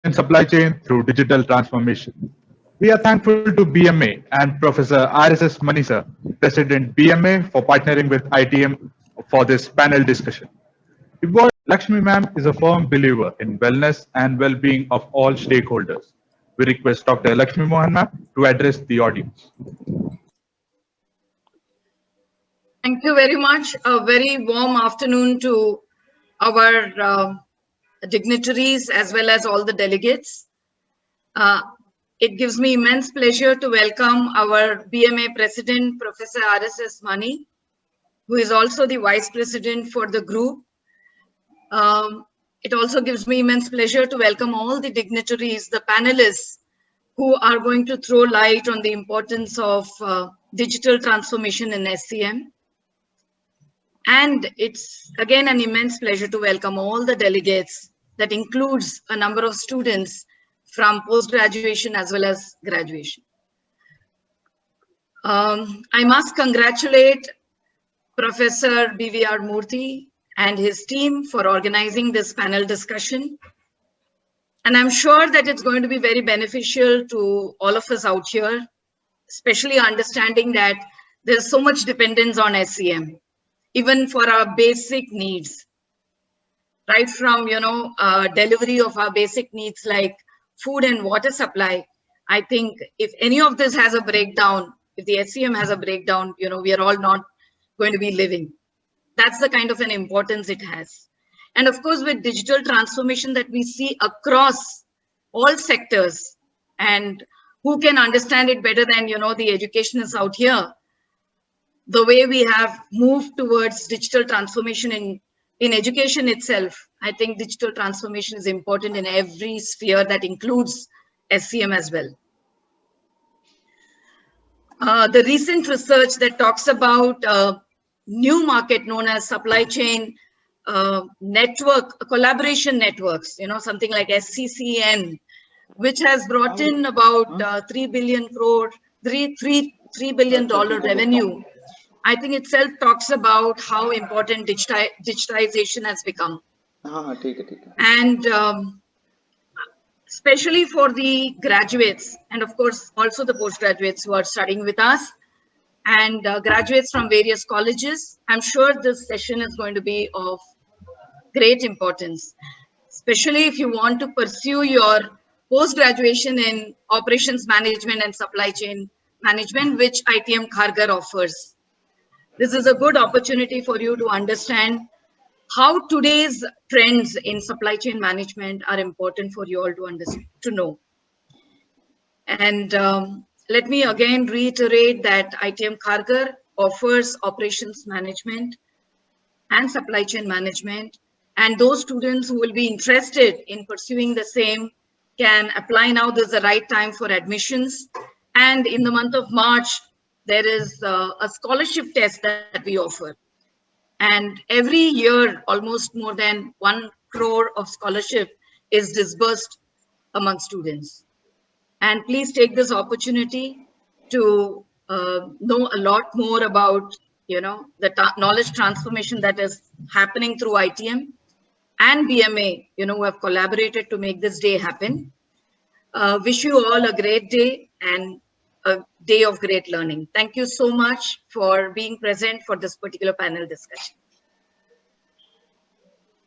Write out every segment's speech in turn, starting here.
in supply chain through digital transformation. We are thankful to BMA and Professor RSS Manisa, President BMA, for partnering with ITM for this panel discussion. Lakshmi ma'am is a firm believer in wellness and well-being of all stakeholders. We request Dr. Lakshmi Mohan ma'am to address the audience. Thank you very much. A very warm afternoon to our dignitaries as well as all the delegates. It gives me immense pleasure to welcome our BMA President, Professor RSS Mani, who is also the Vice President for the group. It also gives me immense pleasure to welcome all the dignitaries, the panelists, who are going to throw light on the importance of digital transformation in SCM. And it's again an immense pleasure to welcome all the delegates. That includes a number of students from post-graduation as well as graduation. I must congratulate Professor BVR Murthy and his team for organizing this panel discussion. And I'm sure that it's going to be very beneficial to all of us out here, especially understanding that there's so much dependence on SCM, even for our basic needs, right from, delivery of our basic needs like food and water supply. I think if any of this has a breakdown, if the SCM has a breakdown, we are all not going to be living. That's the kind of an importance it has. And of course, with digital transformation that we see across all sectors, and who can understand it better than, the educationists out here, the way we have moved towards digital transformation in education itself. I think digital transformation is important in every sphere that includes SCM as well. The recent research that talks about new market known as supply chain collaboration networks, something like SCCN, which has brought in about $3 billion revenue. I think itself talks about how important digitization has become. And especially for the graduates, and of course, also the postgraduates who are studying with us, and graduates from various colleges, I'm sure this session is going to be of great importance, especially if you want to pursue your post-graduation in operations management and supply chain management, which ITM Kharghar offers. This is a good opportunity for you to understand how today's trends in supply chain management are important for you all to understand, to know. And let me again reiterate that ITM Kharghar offers operations management and supply chain management. And those students who will be interested in pursuing the same can apply now. This is the right time for admissions. And in the month of March, there is a scholarship test that we offer. And every year, almost more than 1 crore of scholarship is disbursed among students. And please take this opportunity to know a lot more about, the knowledge transformation that is happening through ITM and BMA, who have collaborated to make this day happen. Wish you all a great day and a day of great learning. Thank you so much for being present for this particular panel discussion.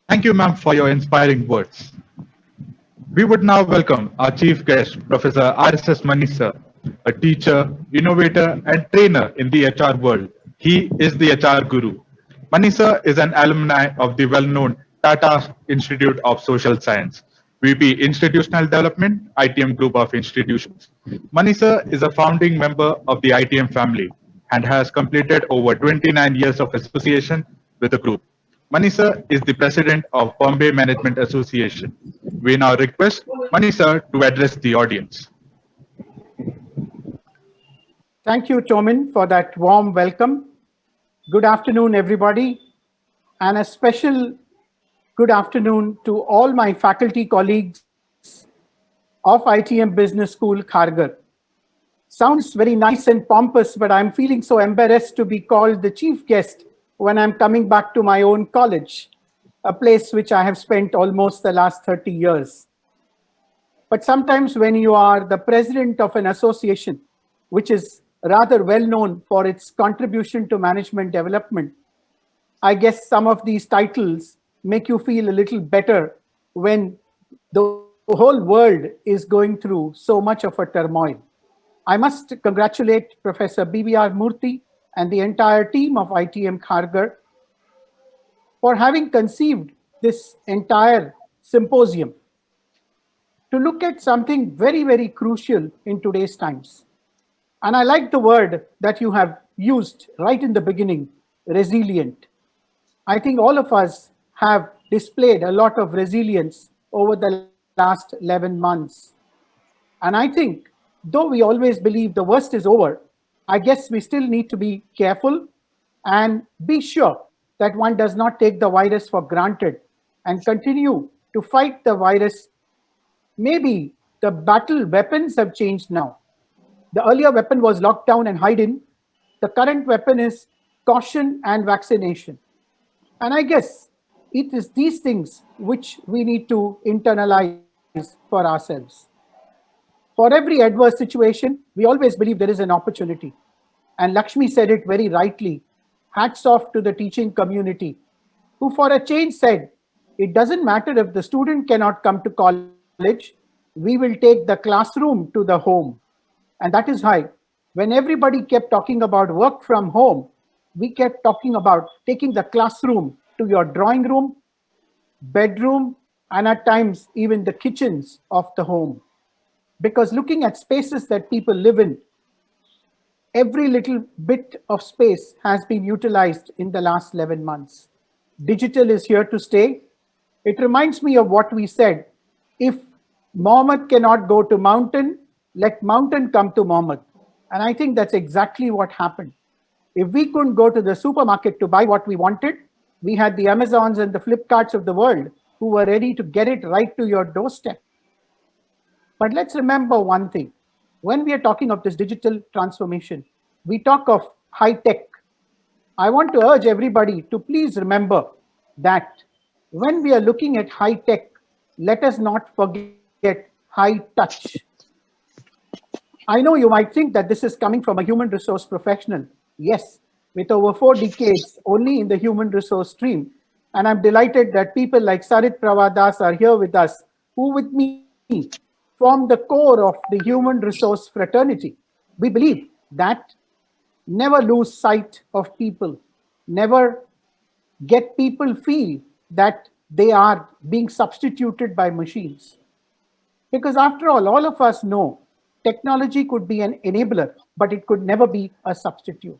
Thank you, ma'am, for your inspiring words. We would now welcome our chief guest, Professor RSS Manisa, a teacher, innovator, and trainer in the HR world. He is the HR guru. Manisa is an alumni of the well-known Tata Institute of Social Science, VP Institutional Development, ITM Group of Institutions. Manisa is a founding member of the ITM family and has completed over 29 years of association with the group. Manisa is the president of Bombay Management Association. We now request Manisa to address the audience. Thank you, Tomin, for that warm welcome. Good afternoon, everybody, and a special good afternoon to all my faculty colleagues of ITM Business School, Kharghar. Sounds very nice and pompous, but I'm feeling so embarrassed to be called the chief guest when I'm coming back to my own college, a place which I have spent almost the last 30 years. But sometimes when you are the president of an association, which is rather well known for its contribution to management development, I guess some of these titles make you feel a little better when the whole world is going through so much of a turmoil. I must congratulate Professor BBR Murthy and the entire team of ITM Kharghar for having conceived this entire symposium to look at something very, very crucial in today's times. And I like the word that you have used right in the beginning, resilient. I think all of us have displayed a lot of resilience over the last 11 months. And I think, though we always believe the worst is over, I guess we still need to be careful and be sure that one does not take the virus for granted and continue to fight the virus. Maybe the battle weapons have changed now. The earlier weapon was lockdown and hide in. The current weapon is caution and vaccination. And I guess it is these things which we need to internalize for ourselves. For every adverse situation, we always believe there is an opportunity. And Lakshmi said it very rightly. Hats off to the teaching community, who for a change said, it doesn't matter if the student cannot come to college, we will take the classroom to the home. And that is why when everybody kept talking about work from home, we kept talking about taking the classroom to your drawing room, bedroom, and at times even the kitchens of the home. Because looking at spaces that people live in, every little bit of space has been utilized in the last 11 months. Digital is here to stay. It reminds me of what we said. If Mohammed cannot go to mountain, let mountain come to Mohammed. And I think that's exactly what happened. If we couldn't go to the supermarket to buy what we wanted, we had the Amazons and the Flipkarts of the world who were ready to get it right to your doorstep. But let's remember one thing. When we are talking of this digital transformation, we talk of high tech. I want to urge everybody to please remember that when we are looking at high tech, let us not forget high touch. I know you might think that this is coming from a human resource professional. Yes, with over 4 decades only in the human resource stream. And I'm delighted that people like Sarit Pravadas are here with us, who with me form the core of the human resource fraternity. We believe that never lose sight of people, never get people feel that they are being substituted by machines. Because after all of us know technology could be an enabler, but it could never be a substitute.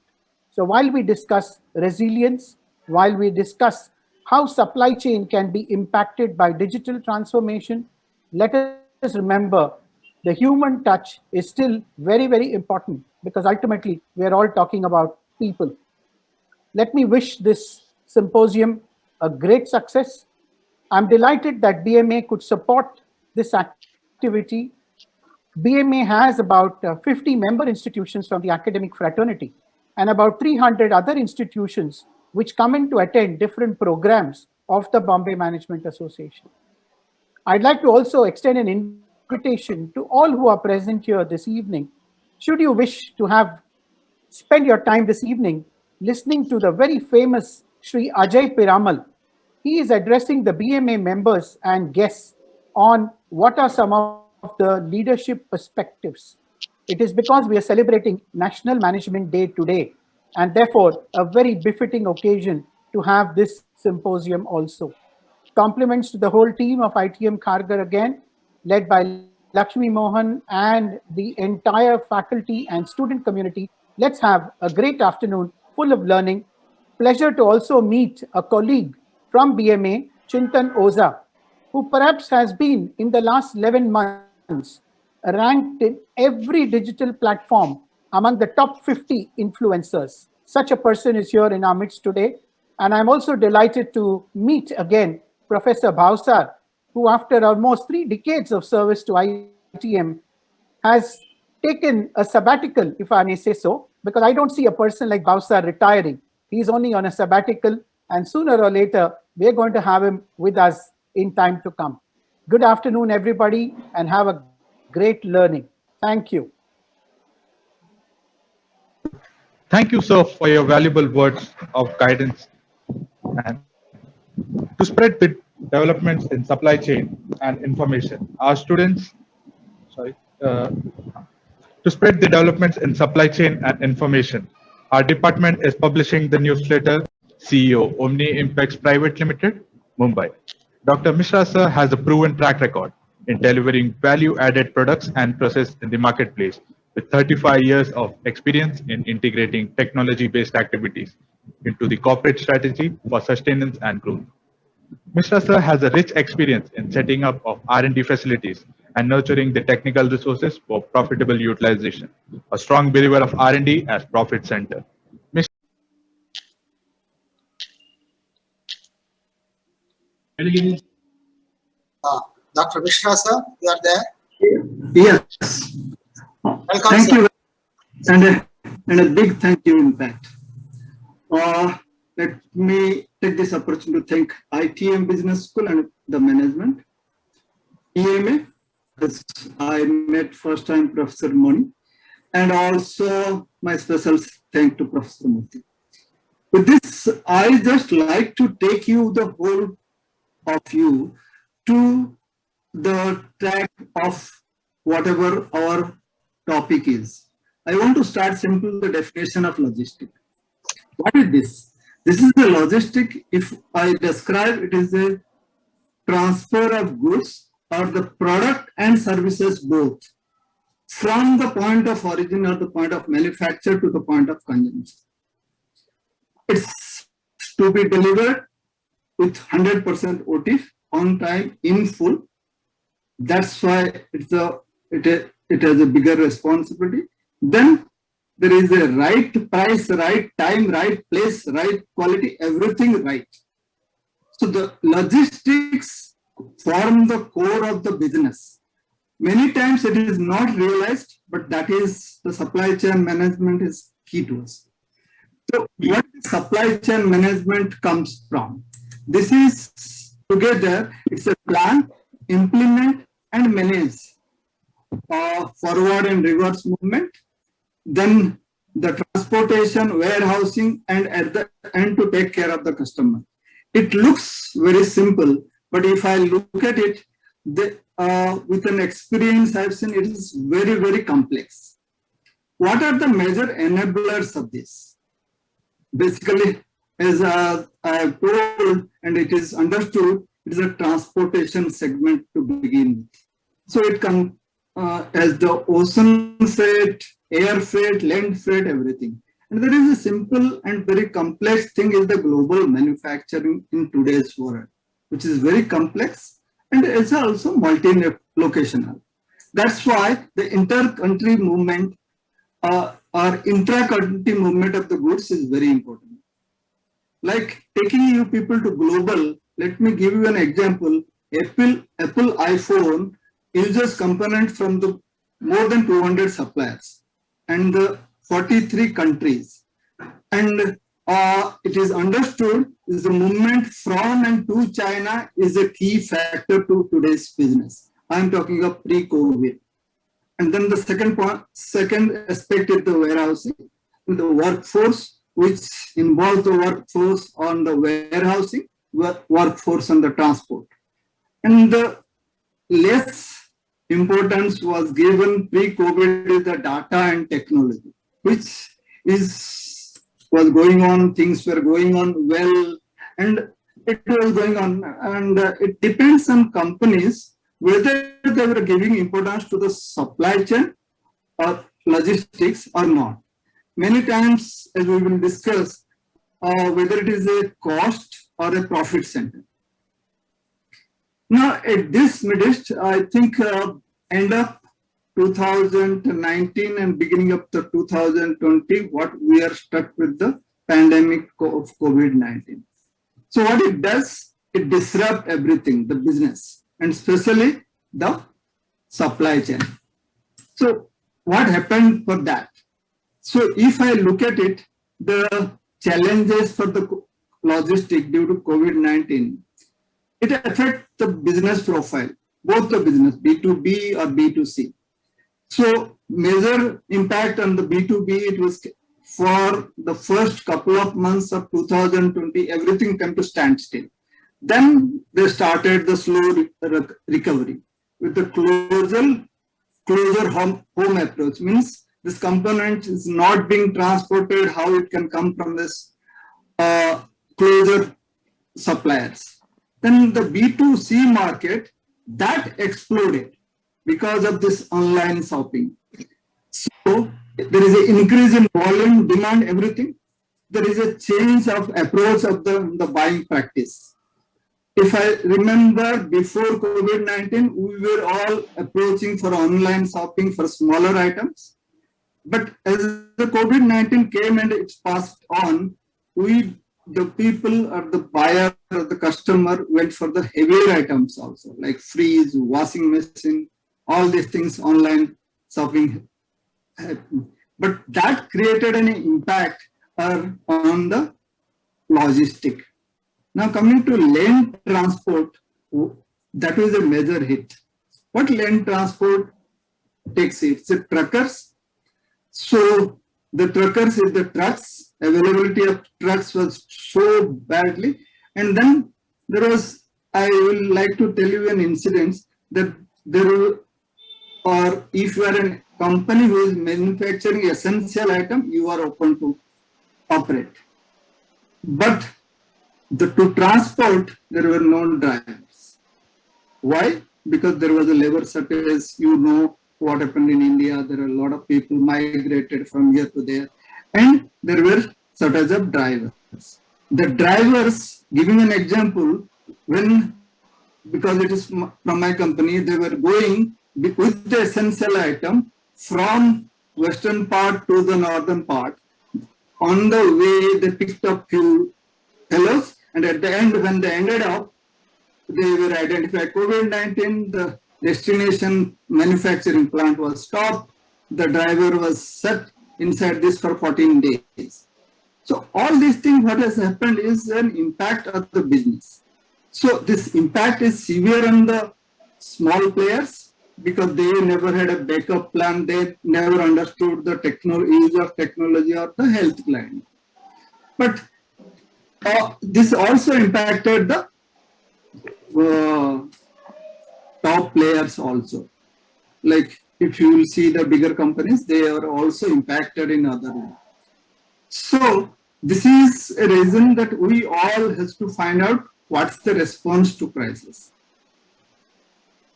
So while we discuss resilience, while we discuss how supply chain can be impacted by digital transformation, let us remember the human touch is still very, very important, because ultimately we are all talking about people. Let me wish this symposium a great success. I'm delighted that BMA could support this activity. BMA has about 50 member institutions from the academic fraternity and about 300 other institutions which come in to attend different programs of the Bombay Management Association. I'd like to also extend an invitation to all who are present here this evening. Should you wish to spend your time this evening listening to the very famous Sri Ajay Piramal, he is addressing the BMA members and guests on what are some of the leadership perspectives. It is because we are celebrating National Management Day today, and therefore a very befitting occasion to have this symposium also. Compliments to the whole team of ITM Kharghar again, led by Lakshmi Mohan and the entire faculty and student community. Let's have a great afternoon full of learning. Pleasure to also meet a colleague from BMA, Chintan Oza, who perhaps has been in the last 11 months ranked in every digital platform among the top 50 influencers. Such a person is here in our midst today. And I'm also delighted to meet again Professor Bhavsar, who after almost 3 decades of service to ITM has taken a sabbatical, if I may say so, because I don't see a person like Bhavsar retiring. He's only on a sabbatical, and sooner or later, we're going to have him with us in time to come. Good afternoon, everybody, and have a great learning. Thank you. Thank you, sir, for your valuable words of guidance and to spread the developments in supply chain and information. Our students, sorry, to spread the developments in supply chain and information. Our department is publishing the newsletter CEO Omni Impacts Private Limited, Mumbai. Dr. Mishra sir has a proven track record in delivering value-added products and process in the marketplace with 35 years of experience in integrating technology-based activities into the corporate strategy for sustenance and growth. Mr. Sir has a rich experience in setting up of R&D facilities and nurturing the technical resources for profitable utilization. A strong believer of R&D as profit center. Mr. Dr. Mishra, sir, you are there? Yes. Welcome, Thank sir. you. And a big thank you, in fact. Let me take this opportunity to thank ITM Business School and the management. BMA, because I met first time Professor Moni, and also my special thank to Professor Murthy. With this, I just like to take you, the whole of you, to the track of whatever our topic is. I want to start simple, the definition of logistic. What is this? This is the logistic. If I describe, it is a transfer of goods or the product and services both from the point of origin or the point of manufacture to the point of consumption. It's to be delivered with 100% OT on time in full. That's why it has a bigger responsibility. Then there is a right price, right time, right place, right quality, everything right. So the logistics form the core of the business. Many times it is not realized, but that is the supply chain management is key to us. So what supply chain management comes from? This is together, it's a plan, implement and manage forward and reverse movement, then the transportation, warehousing, and at the end to take care of the customer. It looks very simple, but if I look at it, with an experience I've seen, it is very, very complex. What are the major enablers of this? Basically, as I have told, and it is understood, it is a transportation segment to begin with. So it can, as the ocean freight, air freight, land freight, everything. And there is a simple and very complex thing is the global manufacturing in today's world, which is very complex and it's also multi-locational. That's why the inter-country movement or intra-country movement of the goods is very important. Like taking you people to global, let me give you an example. Apple iPhone uses components from the more than 200 suppliers and the 43 countries. And it is understood is the movement from and to China is a key factor to today's business. I'm talking of pre-COVID. And then the second aspect is the warehousing, the workforce, which involves the workforce on the warehousing, workforce on the transport. And the less importance was given pre-COVID is the data and technology, which was going on, things were going on well, and it was going on. And it depends on companies whether they were giving importance to the supply chain or logistics or not. Many times, as we will discuss, whether it is a cost or a profit center. Now, at this midst, I think end of 2019 and beginning of the 2020, what we are stuck with the pandemic of COVID-19. So what it does, it disrupts everything, the business, and especially the supply chain. So what happened for that? So if I look at it, the challenges for the logistic due to COVID-19, it affects the business profile. both the business, B2B or B2C. So major impact on the B2B, it was for the first couple of months of 2020, everything came to standstill. Then they started the slow recovery with the closer home approach. Means this component is not being transported, how it can come from this closer suppliers. Then the B2C market, that exploded because of this online shopping. So there is an increase in volume, demand, everything. There is a change of approach of the buying practice. If I remember, before COVID-19, we were all approaching for online shopping for smaller items. But as the COVID-19 came and it's passed on, the people or the buyer or the customer went for the heavier items also, like fridge, washing machine, all these things online shopping. But that created an impact on the logistic. Now coming to land transport, that was a major hit. What land transport takes it? It's the truckers. So the truckers is the trucks, availability of trucks was so badly. And then there was, I will like to tell you an incident that there were, or if you are a company who is manufacturing essential item, you are open to operate. But to transport, there were no drivers. Why? Because there was a labor shortage. You know what happened in India. There are a lot of people migrated from here to there. And there were shortage of drivers. The drivers, giving an example, because it is from my company, they were going with the essential item from western part to the northern part. On the way, they picked up few fellows, and at the end, when they ended up, they were identified. COVID-19, the destination manufacturing plant was stopped. The driver was set inside this for 14 days. So all these things, what has happened is an impact of the business. So this impact is severe on the small players because they never had a backup plan. They never understood the use of technology or the health plan. But this also impacted the top players also. Like if you will see the bigger companies, they are also impacted in other ways. So this is a reason that we all have to find out what's the response to crisis.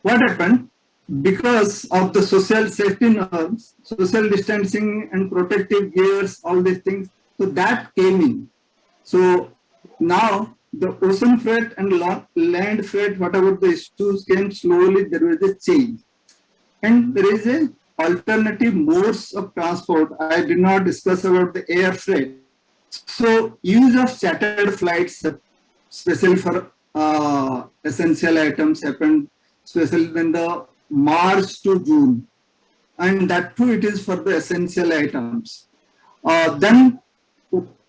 What happened? Because of the social safety norms, social distancing and protective gears, all these things, so that came in. So now the ocean freight and land freight, whatever the issues came, slowly there was a change. And there is a alternative modes of transport. I did not discuss about the air freight. So use of chartered flights, especially for essential items, happened especially in the March to June. And that too, it is for the essential items. Then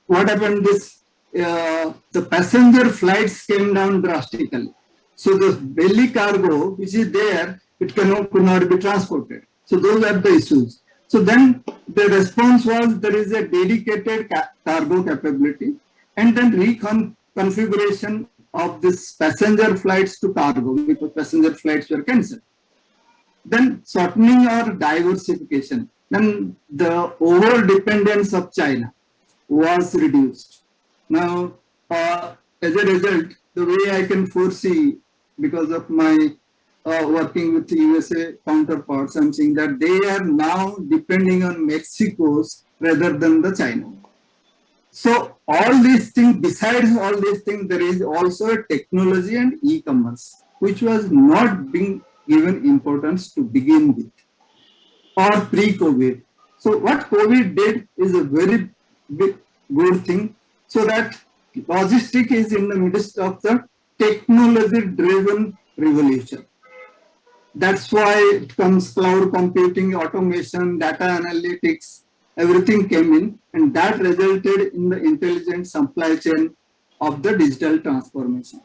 what happened is the passenger flights came down drastically. So the belly cargo, which is there, it could not be transported. So those are the issues. So then the response was there is a dedicated cargo capability and then reconfiguration of this passenger flights to cargo because passenger flights were cancelled. Then shortening or diversification. Then the over dependence of China was reduced. Now, as a result, the way I can foresee because of my working with USA counterparts, I'm seeing that they are now depending on Mexico's rather than the China. So all these things, besides all these things, there is also a technology and e-commerce, which was not being given importance to begin with or pre-COVID. So what COVID did is a very big good thing so that logistics is in the midst of the technology-driven revolution. That's why it comes cloud computing, automation, data analytics, everything came in, and that resulted in the intelligent supply chain of the digital transformation.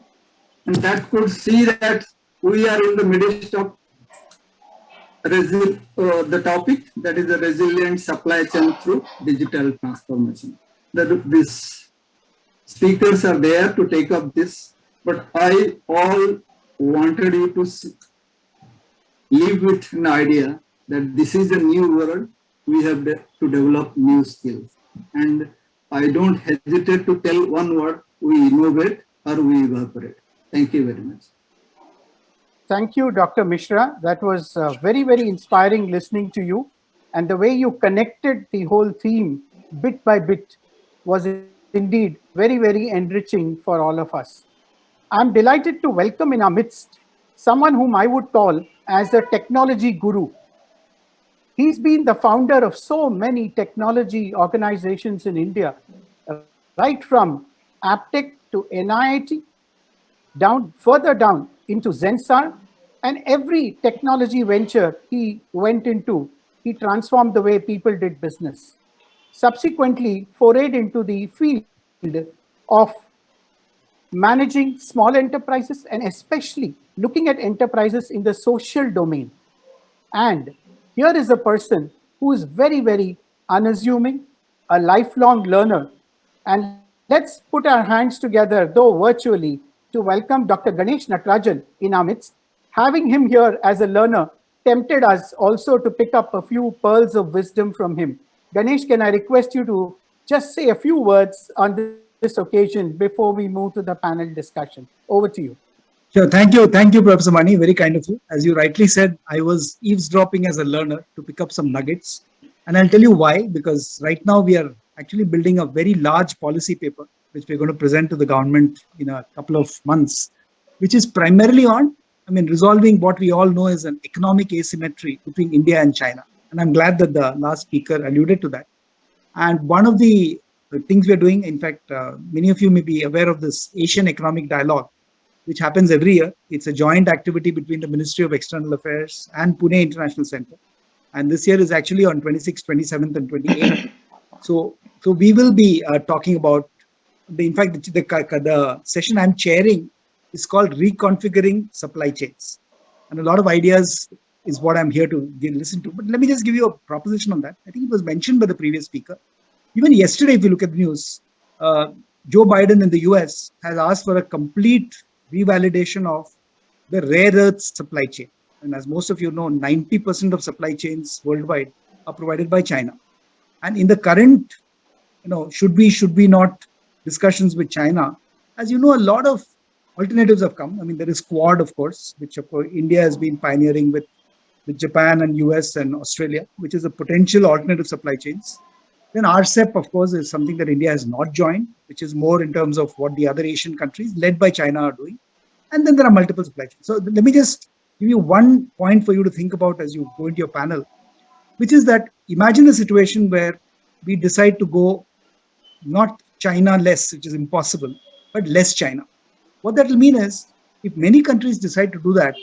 And that could see that we are in the midst of the topic that is a resilient supply chain through digital transformation. These speakers are there to take up this, but I all wanted you to live with an idea that this is a new world. We have to develop new skills. And I don't hesitate to tell one word: we innovate or we evaporate. Thank you very much. Thank you, Dr. Mishra. That was very, very inspiring listening to you. And the way you connected the whole theme bit by bit was indeed very, very enriching for all of us. I'm delighted to welcome in our midst someone whom I would call as a technology guru. He's been the founder of so many technology organizations in India, right from Aptech to NIIT, further down into Zensar, and every technology venture he went into, he transformed the way people did business. Subsequently, forayed into the field of managing small enterprises and especially looking at enterprises in the social domain. And here is a person who is very, very unassuming, a lifelong learner. And let's put our hands together, though virtually, to welcome Dr. Ganesh Natarajan in our midst. Having him here as a learner tempted us also to pick up a few pearls of wisdom from him. Ganesh, can I request you to just say a few words on this occasion before we move to the panel discussion? Over to you. Sure. Thank you, Professor Mani. Very kind of you. As you rightly said, I was eavesdropping as a learner to pick up some nuggets. And I'll tell you why, because right now we are actually building a very large policy paper, which we're going to present to the government in a couple of months, which is primarily on, resolving what we all know is an economic asymmetry between India and China. And I'm glad that the last speaker alluded to that. And one of the things we're doing, in fact, many of you may be aware of this Asian Economic Dialogue, which happens every year. It's a joint activity between the Ministry of External Affairs and Pune International Center. And this year is actually on 26th, 27th, and 28th. So we will be talking about, the session I'm chairing is called Reconfiguring Supply Chains. And a lot of ideas is what I'm here to listen to. But let me just give you a proposition on that. I think it was mentioned by the previous speaker. Even yesterday, if you look at the news, Joe Biden in the US has asked for a complete revalidation of the rare earths supply chain. And as most of you know, 90% of supply chains worldwide are provided by China. And in the current, should we not discussions with China, as you know, a lot of alternatives have come. There is Quad, of course, which of course India has been pioneering with Japan and US and Australia, which is a potential alternative supply chains. Then RCEP, of course, is something that India has not joined, which is more in terms of what the other Asian countries led by China are doing. And then there are multiple supply chains. So let me just give you one point for you to think about as you go into your panel, which is that imagine a situation where we decide to go not China less, which is impossible, but less China. What that will mean is, if many countries decide to do that,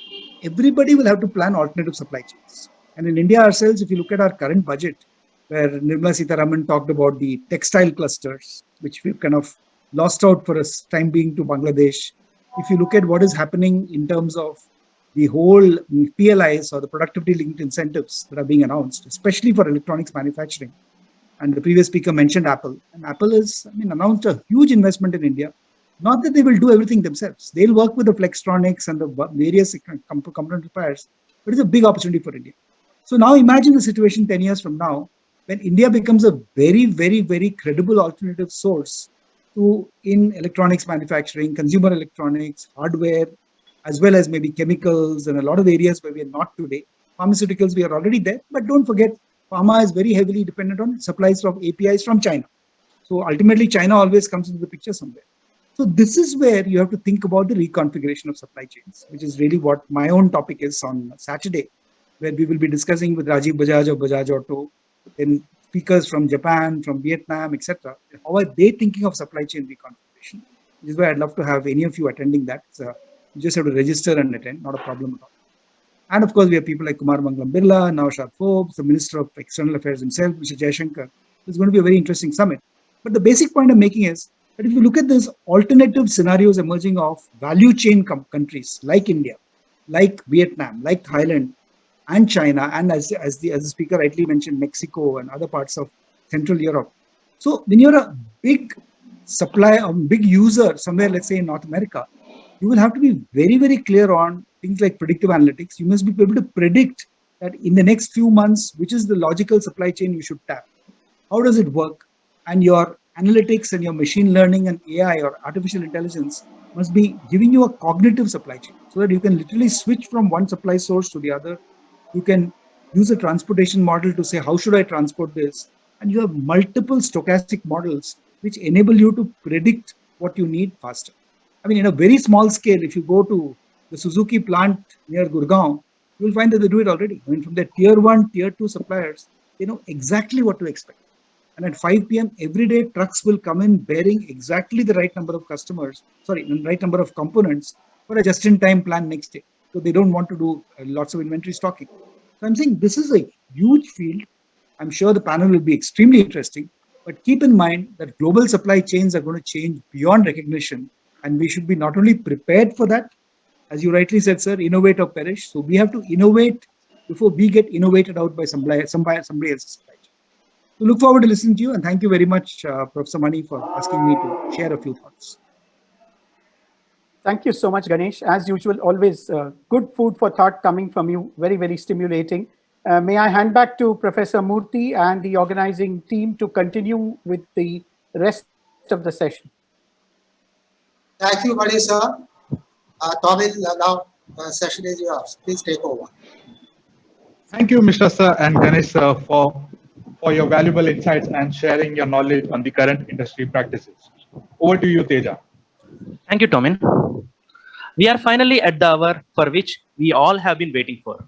everybody will have to plan alternative supply chains. And in India ourselves, if you look at our current budget, where Nirmala Sitharaman talked about the textile clusters, which we've kind of lost out for a time being to Bangladesh. If you look at what is happening in terms of the whole PLIs or the productivity linked incentives that are being announced, especially for electronics manufacturing. And the previous speaker mentioned Apple. And Apple has announced a huge investment in India. Not that they will do everything themselves. They'll work with the Flextronics and the various component suppliers, but it's a big opportunity for India. So now imagine the situation 10 years from now, when India becomes a very, very, very credible alternative source in electronics manufacturing, consumer electronics, hardware, as well as maybe chemicals and a lot of areas where we are not today. Pharmaceuticals, we are already there, but don't forget, pharma is very heavily dependent on supplies of APIs from China. So ultimately, China always comes into the picture somewhere. So this is where you have to think about the reconfiguration of supply chains, which is really what my own topic is on Saturday, where we will be discussing with Rajiv Bajaj of Bajaj Auto, then speakers from Japan, from Vietnam, etc. How are they thinking of supply chain reconfiguration? This is why I'd love to have any of you attending that. So you just have to register and attend, not a problem at all. And of course, we have people like Kumar Mangalam Birla, Naushad Forbes, the Minister of External Affairs himself, Mr. Jaishankar. It's going to be a very interesting summit. But the basic point I'm making is that if you look at these alternative scenarios emerging of value chain countries like India, like Vietnam, like Thailand, and China, and as the speaker rightly mentioned, Mexico and other parts of Central Europe. So when you're a big big user somewhere, let's say in North America, you will have to be very, very clear on things like predictive analytics. You must be able to predict that in the next few months, which is the logical supply chain you should tap. How does it work? And your analytics and your machine learning and AI or artificial intelligence must be giving you a cognitive supply chain so that you can literally switch from one supply source to the other. You can use a transportation model to say, how should I transport this? And you have multiple stochastic models which enable you to predict what you need faster. I mean, in a very small scale, if you go to the Suzuki plant near Gurgaon, you will find that they do it already. I mean, from their tier 1, tier 2 suppliers, they know exactly what to expect. And at 5 p.m. every day, trucks will come in bearing exactly the right number of right number of components for a just-in-time plan next day. So they don't want to do lots of inventory stocking. So I'm saying this is a huge field. I'm sure the panel will be extremely interesting. But keep in mind that global supply chains are going to change beyond recognition. And we should be not only prepared for that, as you rightly said, sir, innovate or perish. So we have to innovate before we get innovated out by somebody else's supply chain. So look forward to listening to you, and thank you very much, Professor Mani, for asking me to share a few thoughts. Thank you so much, Ganesh. As usual, always good food for thought coming from you. Very, very stimulating. May I hand back to Professor Murthy and the organizing team to continue with the rest of the session. Thank you, Mani sir. Tomil, now session is yours. Please take over. Thank you, Mr. Sir and Ganesh sir, for your valuable insights and sharing your knowledge on the current industry practices. Over to you, Teja. Thank you, Tomin. We are finally at the hour for which we all have been waiting for.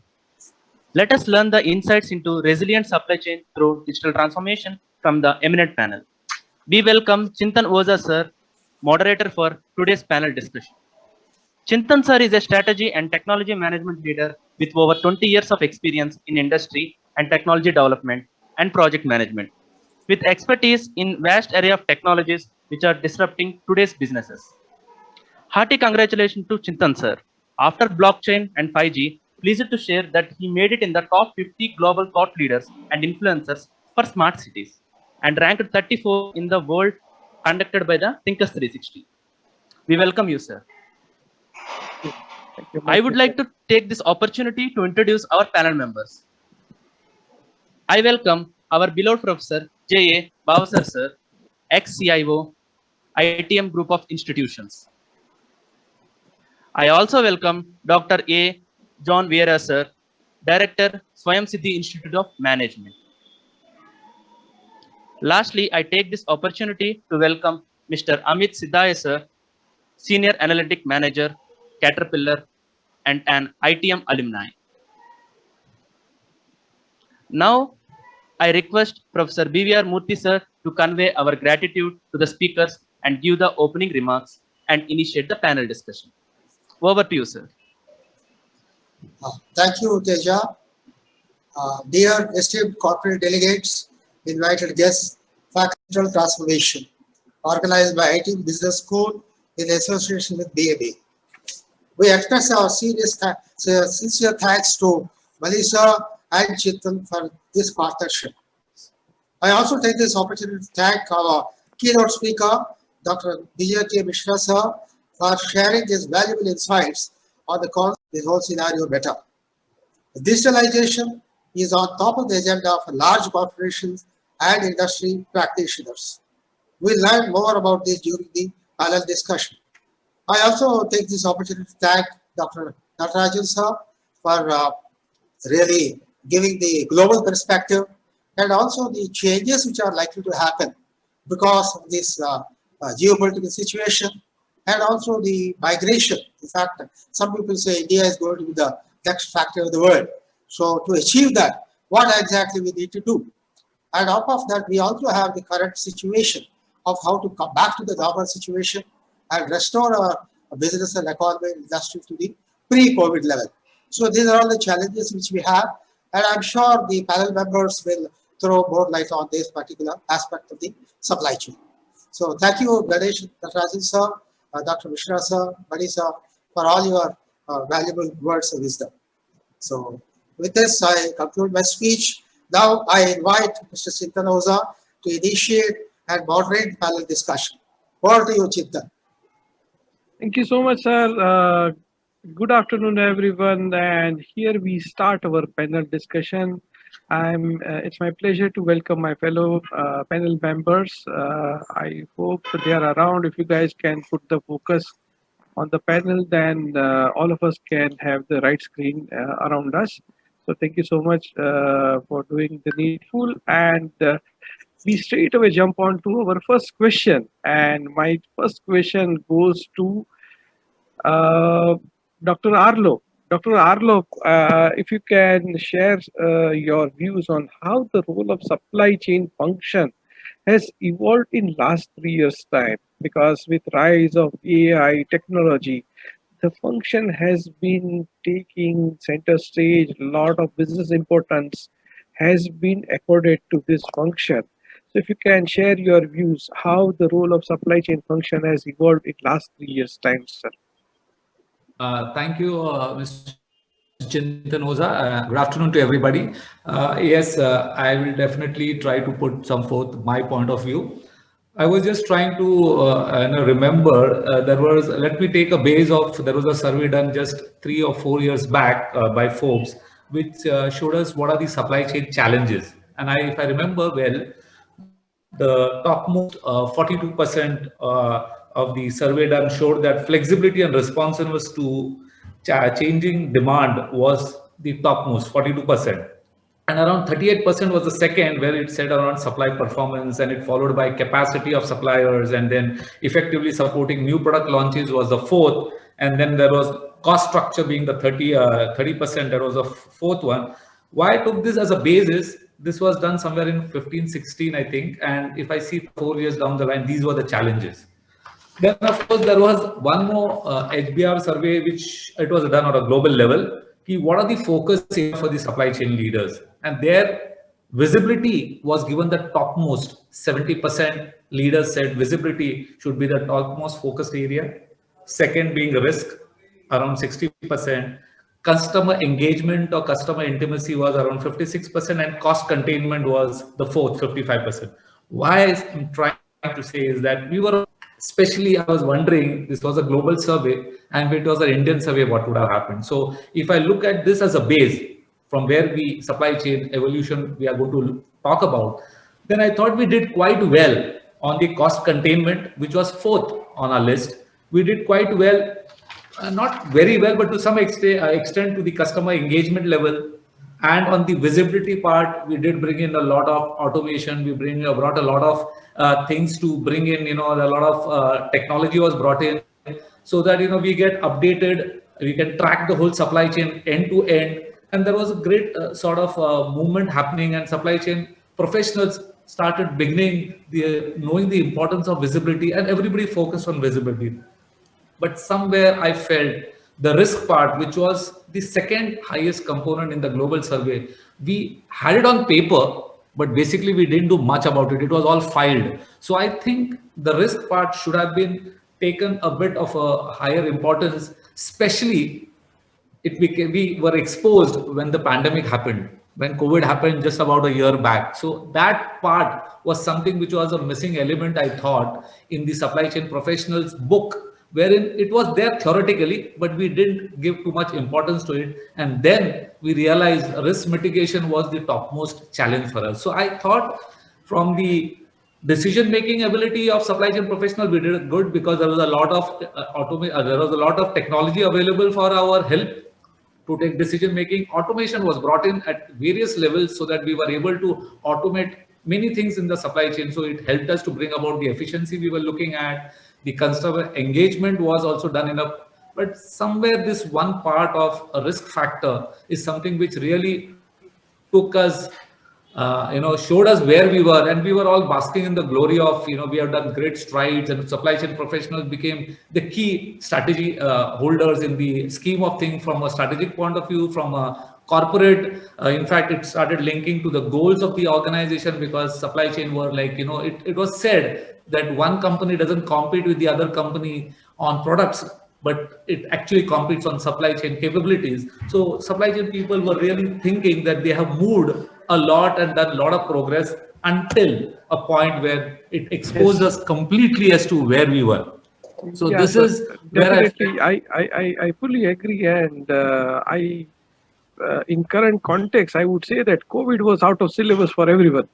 Let us learn the insights into resilient supply chain through digital transformation from the eminent panel. We welcome Chintan Oza sir, moderator for today's panel discussion. Chintan sir is a strategy and technology management leader with over 20 years of experience in industry and technology development and project management, with expertise in vast array of technologies which are disrupting today's businesses. Hearty congratulations to Chintan sir. After blockchain and 5G, pleased to share that he made it in the top 50 global thought leaders and influencers for smart cities and ranked 34 in the world conducted by the Thinkers 360. We welcome you, sir. I would like to take this opportunity to introduce our panel members. I welcome our beloved Professor J.A. Bhavasar sir, ex-CIO, ITM Group of Institutions. I also welcome Dr. A. John Vieira sir, Director, Swayam Siddhi Institute of Management. Lastly, I take this opportunity to welcome Mr. Amit Siddhaya sir, Senior Analytic Manager, Caterpillar, and an ITM alumni. Now, I request Professor B.V.R. Murthy sir to convey our gratitude to the speakers and give the opening remarks and initiate the panel discussion. Over to you, sir. Thank you, Teja. Dear esteemed corporate delegates, invited guests, faculty transformation, organized by ITM Business School in association with BMA. We express our sincere thanks to Melissa and Chintan for this partnership. I also take this opportunity to thank our keynote speaker, Dr. Vijay Mishra sir, for sharing his valuable insights on the whole scenario better. Digitalization is on top of the agenda for large corporations and industry practitioners. We'll learn more about this during the panel discussion. I also take this opportunity to thank Dr. Natarajan sir for really giving the global perspective and also the changes which are likely to happen because of this geopolitical situation and also the migration. In fact, some people say India is going to be the next factor of the world. So to achieve that, what exactly we need to do? And out of that, we also have the current situation of how to come back to the normal situation and restore our business and economy and industry to the pre-COVID level. So these are all the challenges which we have, and I'm sure the panel members will throw more light on this particular aspect of the supply chain. So thank you, Ganesh, Natarajan sir, Dr. Mishra sir, Mani sir, for all your valuable words of wisdom. So with this, I conclude my speech. Now I invite Mr. Chintan Oza to initiate and moderate the panel discussion. Over to you, Chintan. Thank you so much, sir. Good afternoon, everyone. And here we start our panel discussion. It's my pleasure to welcome my fellow panel members. I hope they are around. If you guys can put the focus on the panel, then all of us can have the right screen around us. So thank you so much for doing the needful. And we straight away jump on to our first question. And my first question goes to Dr. Arlo. Dr. Arlo, if you can share your views on how the role of supply chain function has evolved in last 3 years' time, because with rise of AI technology, the function has been taking center stage. A lot of business importance has been accorded to this function. So if you can share your views, how the role of supply chain function has evolved in last 3 years' time, sir. Thank you, Mr. Chintan Oza. Good afternoon to everybody. Yes, I will definitely try to put some forth my point of view. I was just trying to remember let me take a base of, there was a survey done just 3 or 4 years back by Forbes, which showed us what are the supply chain challenges. And if I remember well, the topmost 42% of the survey done showed that flexibility and responsiveness to changing demand was the topmost, 42%. And around 38% was the second, where it said around supply performance, and it followed by capacity of suppliers, and then effectively supporting new product launches was the fourth. And then there was cost structure being the 30%, that was the fourth one. Why I took this as a basis, this was done somewhere in 15, 16, I think. And if I see 4 years down the line, these were the challenges. Then, of course, there was one more HBR survey, which it was done on a global level. What are the focus areas for the supply chain leaders? And their visibility was given the topmost. 70% leaders said visibility should be the topmost focused area. Second being risk, around 60%. Customer engagement or customer intimacy was around 56%, and cost containment was the fourth, 55%. Why I'm trying to say is that we were, especially I was wondering, this was a global survey, and if it was an Indian survey, what would have happened? So if I look at this as a base from where we supply chain evolution we are going to talk about, then I thought we did quite well on the cost containment, which was fourth on our list. We did quite well. Not very well, but to some extent to the customer engagement level. And on the visibility part, we did bring in a lot of automation. We brought a lot of things to bring in, a lot of technology was brought in, so that, we get updated, we can track the whole supply chain end to end. And there was a great sort of movement happening, and supply chain professionals started knowing the importance of visibility, and everybody focused on visibility. But somewhere I felt the risk part, which was the second highest component in the global survey, we had it on paper, but basically we didn't do much about it. It was all filed. So I think the risk part should have been taken a bit of a higher importance, especially we were exposed when the pandemic happened, when COVID happened just about a year back. So that part was something which was a missing element, I thought, in the supply chain professionals book, wherein it was there theoretically, but we didn't give too much importance to it. And then we realized risk mitigation was the topmost challenge for us. So I thought from the decision-making ability of supply chain professional, we did good, because there was a lot of technology available for our help to take decision-making. Automation was brought in at various levels so that we were able to automate many things in the supply chain. So it helped us to bring about the efficiency we were looking at. The customer engagement was also done enough, but somewhere this one part of a risk factor is something which really took us, showed us where we were, and we were all basking in the glory of, we have done great strides, and supply chain professionals became the key strategy holders in the scheme of things from a strategic point of view, from a corporate. In fact, it started linking to the goals of the organization, because supply chain were like, it was said that one company doesn't compete with the other company on products, but it actually competes on supply chain capabilities. So supply chain people were really thinking that they have moved a lot and done a lot of progress until a point where it exposed Yes. us completely as to where we were. So Yeah, this sir. is where I felt. Definitely, I fully agree, and in current context, I would say that COVID was out of syllabus for everyone.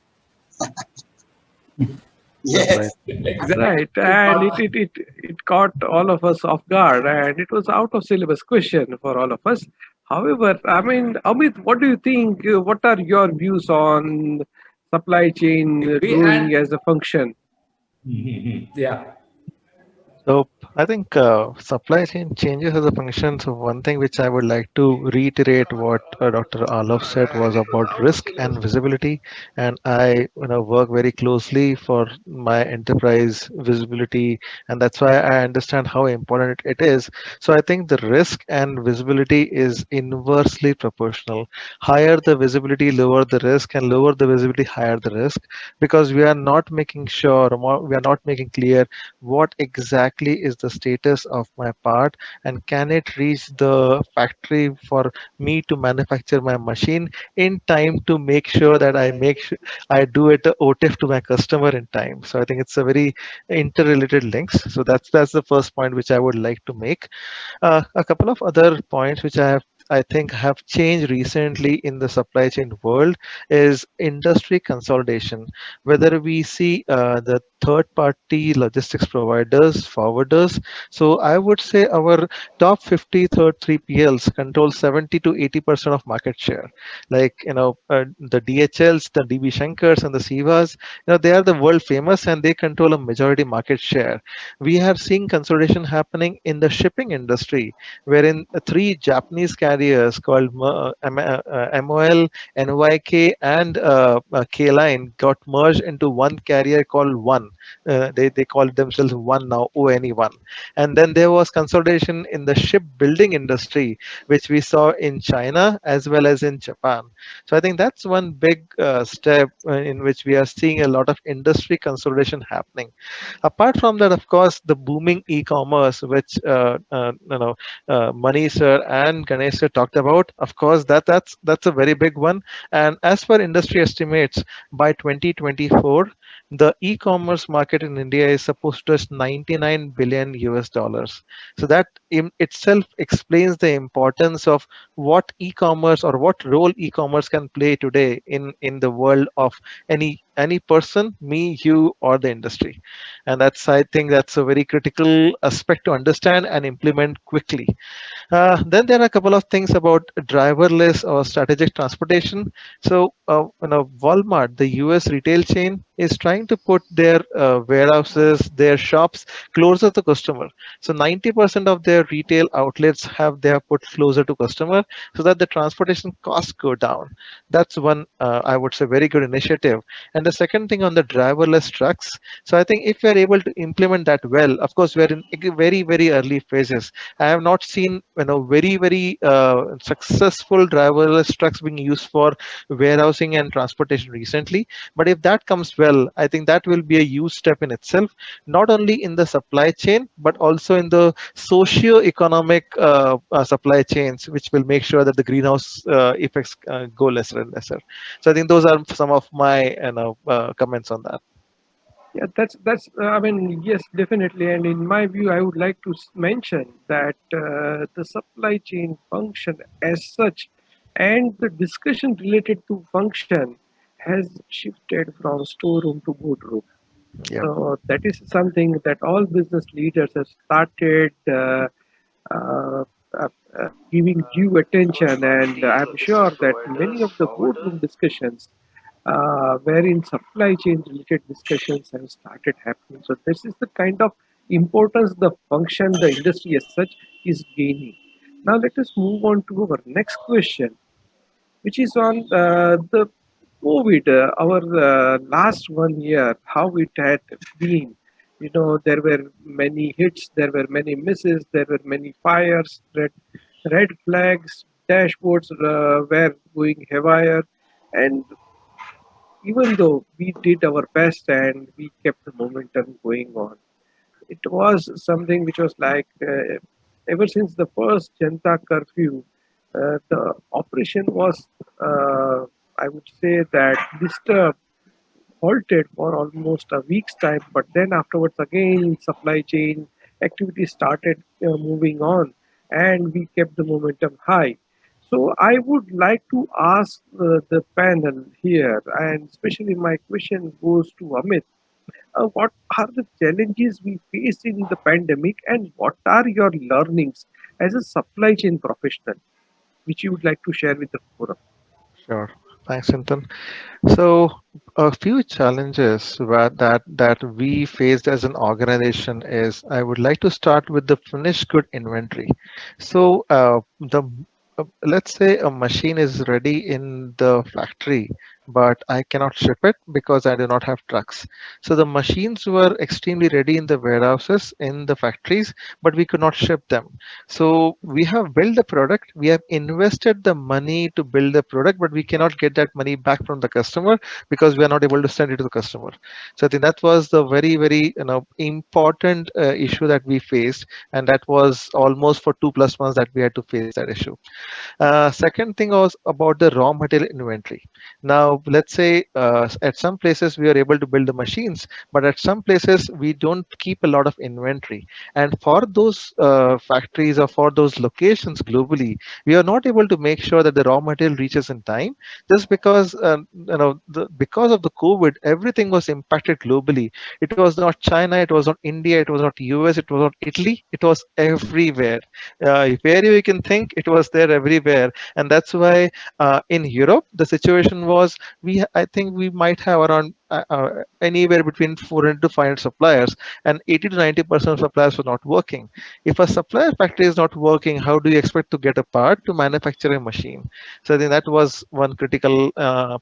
That's right. Yes. Right, and it caught all of us off guard, and it was out of syllabus question for all of us. However, I mean, Amit, what do you think? What are your views on supply chain growing And as a function? yeah. So I think supply chain changes as a function. So one thing which I would like to reiterate what Dr. Alov said was about risk and visibility. And I work very closely for my enterprise visibility, and that's why I understand how important it is. So I think the risk and visibility is inversely proportional. Higher the visibility, lower the risk, and lower the visibility, higher the risk, because we are not making sure, we are not making clear what exactly is the status of my part, and can it reach the factory for me to manufacture my machine in time to make sure that I do it OTIF to my customer in time. So I think it's a very interrelated links. So that's the first point which I would like to make. A couple of other points which I think have changed recently in the supply chain world is industry consolidation. Whether we see the third party logistics providers, forwarders. So I would say our top 50 third 3PLs control 70 to 80% of market share. Like, the DHLs, the DB Shankars and the Sivas, they are the world famous and they control a majority market share. We are seeing consolidation happening in the shipping industry, wherein three Japanese carriers called MOL, NYK, and K-Line got merged into one carrier called One. They call themselves One now, ONE1. And then there was consolidation in the shipbuilding industry, which we saw in China as well as in Japan. So I think that's one big step in which we are seeing a lot of industry consolidation happening. Apart from that, of course, the booming e-commerce, which Mani sir and Ganesh sir talked about, of course, that's a very big one. And as per industry estimates, by 2024, the e-commerce market in India is supposed to touch 99 billion US dollars. So that in itself explains the importance of what e-commerce or what role e-commerce can play today in the world of any person, me, you, or the industry. And I think that's a very critical aspect to understand and implement quickly. Then there are a couple of things about driverless or strategic transportation. So, Walmart, the US retail chain, is trying to put their warehouses, their shops closer to customer. So 90% of their retail outlets they have put closer to customer so that the transportation costs go down. That's one, I would say, very good initiative. And the second thing on the driverless trucks. So I think if we are able to implement that well, of course, we're in very, very early phases. I have not seen very, very successful driverless trucks being used for warehousing and transportation recently. But if that comes well, I think that will be a huge step in itself, not only in the supply chain but also in the socio-economic supply chains, which will make sure that the greenhouse effects go lesser and lesser. So I think those are some of my comments on that. Yeah, that's. I mean, yes, definitely. And in my view, I would like to mention that the supply chain function as such, and the discussion related to function, has shifted from storeroom to boardroom. Yeah. So that is something that all business leaders have started uh, uh, giving due attention, and I'm sure that many of the boardroom discussions wherein supply chain related discussions have started happening. So this is the kind of importance the function, the industry as such is gaining. Now let us move on to our next question, which is on the COVID, our last 1 year, how it had been. You know, there were many hits, there were many misses, there were many fires, red flags, dashboards were going haywire, and even though we did our best and we kept the momentum going on, it was something which was like Ever since the first Janta curfew, the operation was, I would say, that disturbed, halted for almost a week's time. But then afterwards, again, supply chain activity started moving on, and we kept the momentum high. So I would like to ask the panel here, and especially my question goes to Amit. What are the challenges we faced in the pandemic, and what are your learnings as a supply chain professional, which you would like to share with the forum? Sure. Thanks, Chintan. So a few challenges that we faced as an organization is I would like to start with the finished good inventory. So the let's say a machine is ready in the factory, but I cannot ship it because I do not have trucks. So the machines were extremely ready in the warehouses in the factories, but we could not ship them. So we have built the product, we have invested the money to build the product, but we cannot get that money back from the customer because we are not able to send it to the customer. So I think that was the very important issue that we faced, and that was almost for 2+ months that we had to face that issue. Second thing was about the raw material inventory. Now, let's say at some places we are able to build the machines, but at some places we don't keep a lot of inventory. And for those factories or for those locations globally, we are not able to make sure that the raw material reaches in time, just because because of the COVID, everything was impacted globally. It was not China, it was not India, it was not US, it was not Italy, it was everywhere. Where you can think, it was there everywhere. And that's why in Europe the situation was, I think we might have around anywhere between 400 to 500 suppliers, and 80 to 90% of suppliers were not working. If a supplier factory is not working, how do you expect to get a part to manufacture a machine? So I think that was one critical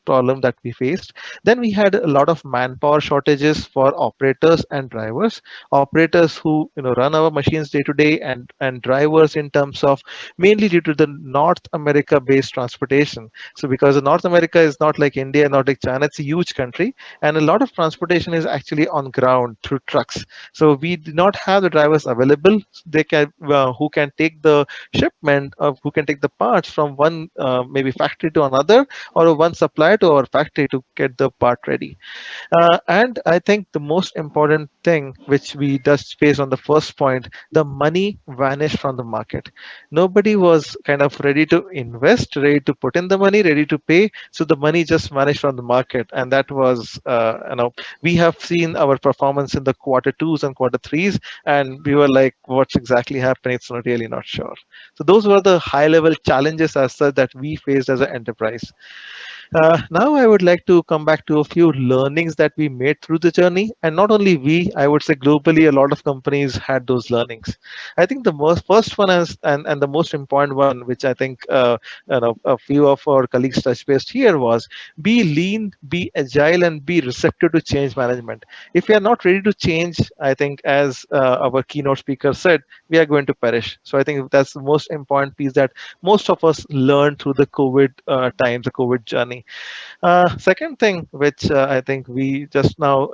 problem that we faced. Then we had a lot of manpower shortages for operators and drivers. Operators who run our machines day to day, and drivers in terms of mainly due to the North America based transportation. So because North America is not like India, not like China, it's a huge country, and a lot of transportation is actually on ground through trucks. So we did not have the drivers available. They can who can take the shipment, of who can take the parts from one maybe factory to another, or one supplier to our factory to get the part ready. And I think the most important thing which we just faced on the first point, the money vanished from the market. Nobody was kind of ready to invest, ready to put in the money, ready to pay. So the money just vanished from the market. And that was, we have seen our performance in the quarter twos and quarter threes, and we were like, what's exactly happening? It's not really not sure. So those were the high level challenges as such that we faced as an enterprise. Now I would like to come back to a few learnings that we made through the journey, and not only we, I would say globally, a lot of companies had those learnings. I think the most first one is, and the most important one, which I think a few of our colleagues touched base here, was be lean, be agile, and be receptive to change management. If we are not ready to change, I think as our keynote speaker said, we are going to perish. So I think that's the most important piece that most of us learned through the COVID times, the COVID journey. Second thing, which I think we just now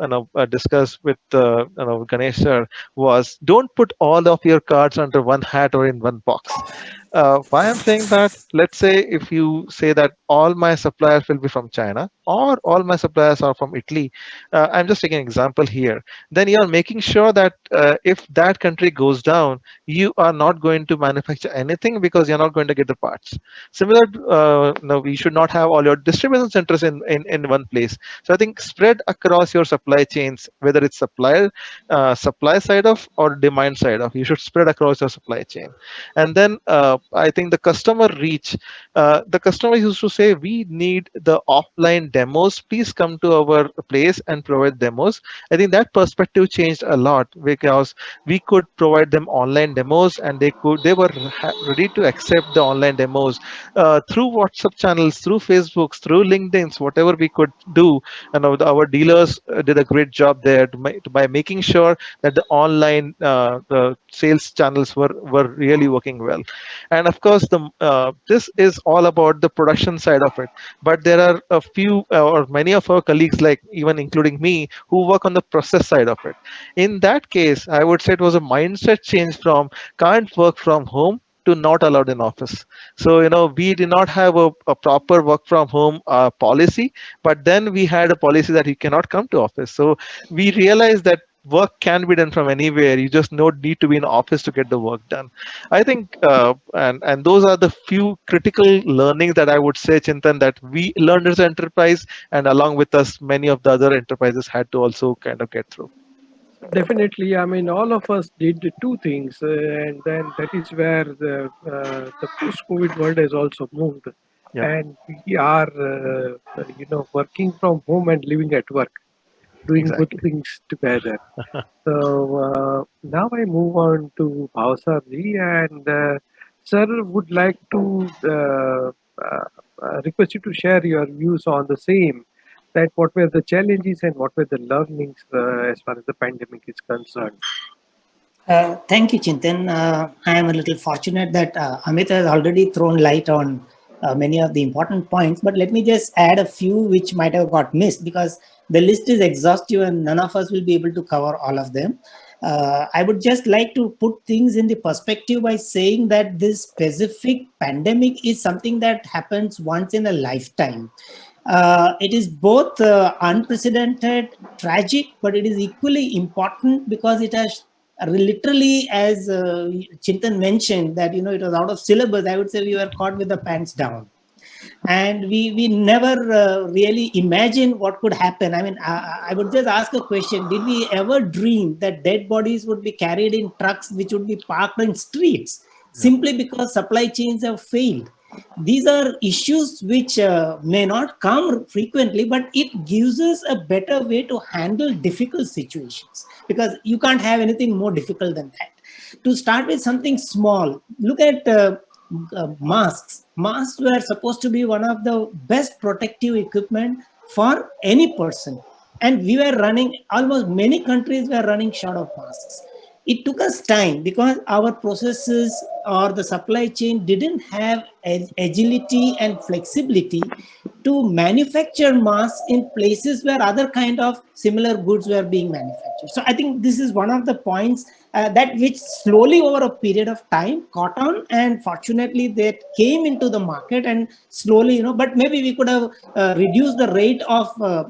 discussed with Ganesh sir, was don't put all of your cards under one hat or in one box. Why I'm saying that? Let's say if you say that all my suppliers will be from China or all my suppliers are from Italy, I'm just taking an example here. Then you are making sure that if that country goes down, you are not going to manufacture anything because you're not going to get the parts. Similar, no, we should not have all your distribution centers in one place. So I think spread across your supply chains, whether it's supply side of or demand side of, you should spread across your supply chain. And then I think the customer reach, the customer used to say, we need the offline demos. Please come to our place and provide demos. I think that perspective changed a lot because we could provide them online demos, and they were ready to accept the online demos through WhatsApp channels, through Facebooks, through LinkedIn's, whatever we could do. And our dealers did a great job there by making sure that the online the sales channels were really working well. And of course, this is all about the production side of it, but there are a few or many of our colleagues, like even including me, who work on the process side of it. In that case, I would say it was a mindset change from can't work from home to not allowed in office. So we did not have a proper work from home policy, but then we had a policy that you cannot come to office. So we realized that work can be done from anywhere. You just don't need to be in office to get the work done. I think and those are the few critical learnings that I would say, Chintan, that we learned as an enterprise, and along with us many of the other enterprises had to also kind of get through. Definitely, I mean, all of us did the two things, and then that is where the post-COVID world has also moved, Yeah, and we are, working from home and living at work, doing both exactly. things together. So now I move on to Bhavsarji, and sir would like to request you to share your views on the same. That what were the challenges and what were the learnings as far as the pandemic is concerned. Thank you, Chintan. I am a little fortunate that Amit has already thrown light on many of the important points, but let me just add a few which might have got missed, because the list is exhaustive and none of us will be able to cover all of them. I would just like to put things in the perspective by saying that this specific pandemic is something that happens once in a lifetime. It is both unprecedented, tragic, but it is equally important because it has literally, as Chintan mentioned, that it was out of syllabus. I would say we were caught with the pants down, and we never really imagined what could happen. I mean, I would just ask a question: did we ever dream that dead bodies would be carried in trucks which would be parked in streets Yeah. simply because supply chains have failed? These are issues which may not come frequently, but it gives us a better way to handle difficult situations, because you can't have anything more difficult than that. To start with something small, look at masks. Masks were supposed to be one of the best protective equipment for any person. And we were running, almost many countries were running short of masks. It took us time because our processes or the supply chain didn't have agility and flexibility to manufacture masks in places where other kind of similar goods were being manufactured. So I think this is one of the points that which slowly over a period of time caught on, and fortunately that came into the market and slowly, but maybe we could have reduced the rate of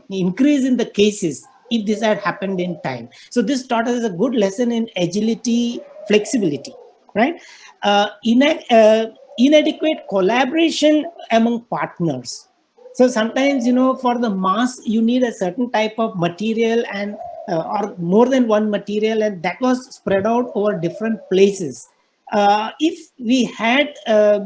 increase in the cases if this had happened in time. So this taught us a good lesson in agility, flexibility, right? Inadequate collaboration among partners. So sometimes, for the mass, you need a certain type of material and or more than one material, and that was spread out over different places. If we had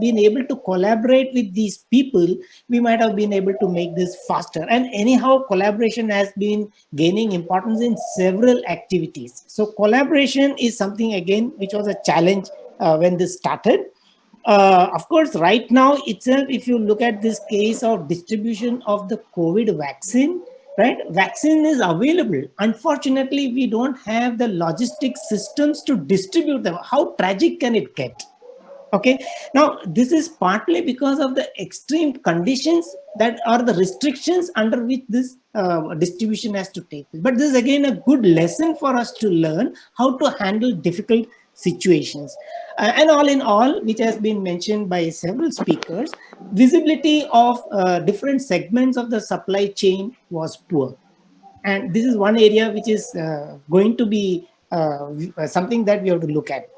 been able to collaborate with these people, we might have been able to make this faster. And anyhow, collaboration has been gaining importance in several activities. So collaboration is something, again, which was a challenge when this started. Of course, right now itself, if you look at this case of distribution of the COVID vaccine, right? Vaccine is available. Unfortunately, we don't have the logistics systems to distribute them. How tragic can it get? Okay. Now, this is partly because of the extreme conditions that are the restrictions under which this distribution has to take place. But this is again a good lesson for us to learn how to handle difficult situations. And all in all, which has been mentioned by several speakers, visibility of different segments of the supply chain was poor. And this is one area which is going to be something that we have to look at.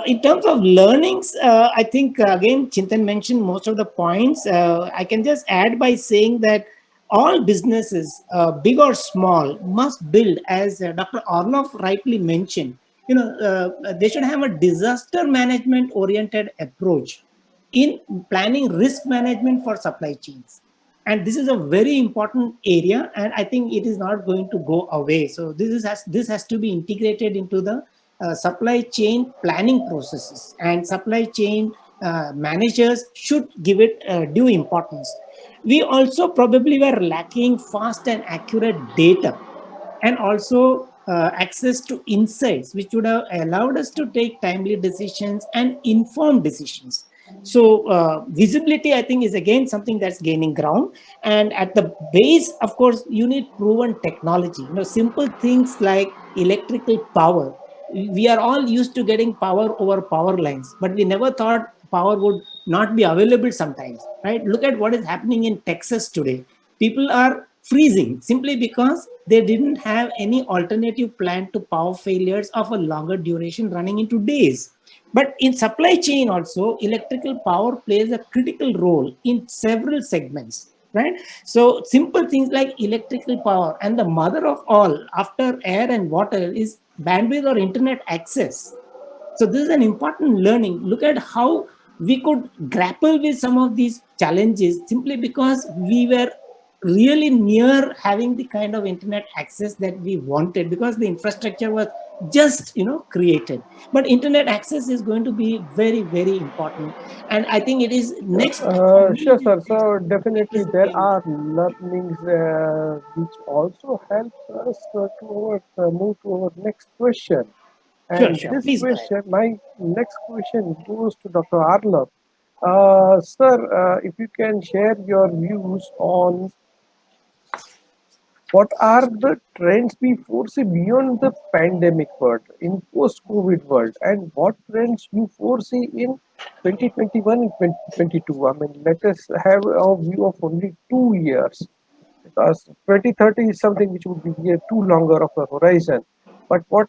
In terms of learnings, I think, again, Chintan mentioned most of the points. I can just add by saying that all businesses, big or small, must build, as Dr. Orloff rightly mentioned, they should have a disaster management oriented approach in planning risk management for supply chains. And this is a very important area, and I think it is not going to go away. So this has to be integrated into the supply chain planning processes, and supply chain managers should give it due importance. We also probably were lacking fast and accurate data, and also access to insights which would have allowed us to take timely decisions and informed decisions. So visibility, I think, is again something that's gaining ground. And at the base, of course, you need proven technology. Simple things like electrical power. We are all used to getting power over power lines, but we never thought power would not be available sometimes, right? Look at what is happening in Texas today. People are freezing simply because they didn't have any alternative plan to power failures of a longer duration running into days. But in supply chain also, electrical power plays a critical role in several segments, right? So simple things like electrical power, and the mother of all after air and water is bandwidth or internet access. So this is an important learning. Look at how we could grapple with some of these challenges simply because we were really near having the kind of internet access that we wanted, because the infrastructure was just created. But internet access is going to be very, very important, and I think it is next for me. Sure, sir. So definitely Is there again, are learnings which also helps us move to our next question. sure, And sure, this please go ahead. question, my next question goes to Dr. Arnav. Sir, if you can share your views on what are the trends we foresee beyond the pandemic world, in post-COVID world, and what trends you foresee in 2021 and 2022? I mean, let us have a view of only 2 years, because 2030 is something which would be too longer of a horizon. But what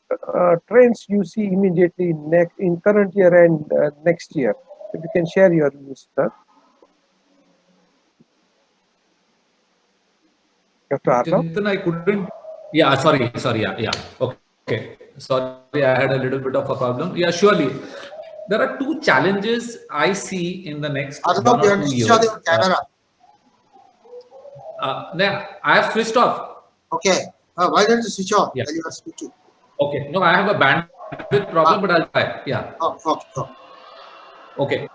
trends you see immediately in current year and next year? If you can share your views, sir. Dr. Arnav? Chintan, I couldn't. Yeah, sorry. Yeah. Okay. Sorry, I had a little bit of a problem. Yeah, surely. There are two challenges I see in the next 1 Arnav, or you 2 have to switch on years. your camera. Now, I have switched off. Okay. Why don't you switch on Yeah. while you are speaking? Okay. No, I have a bandwidth problem, but I'll try. Yeah. Okay. Okay.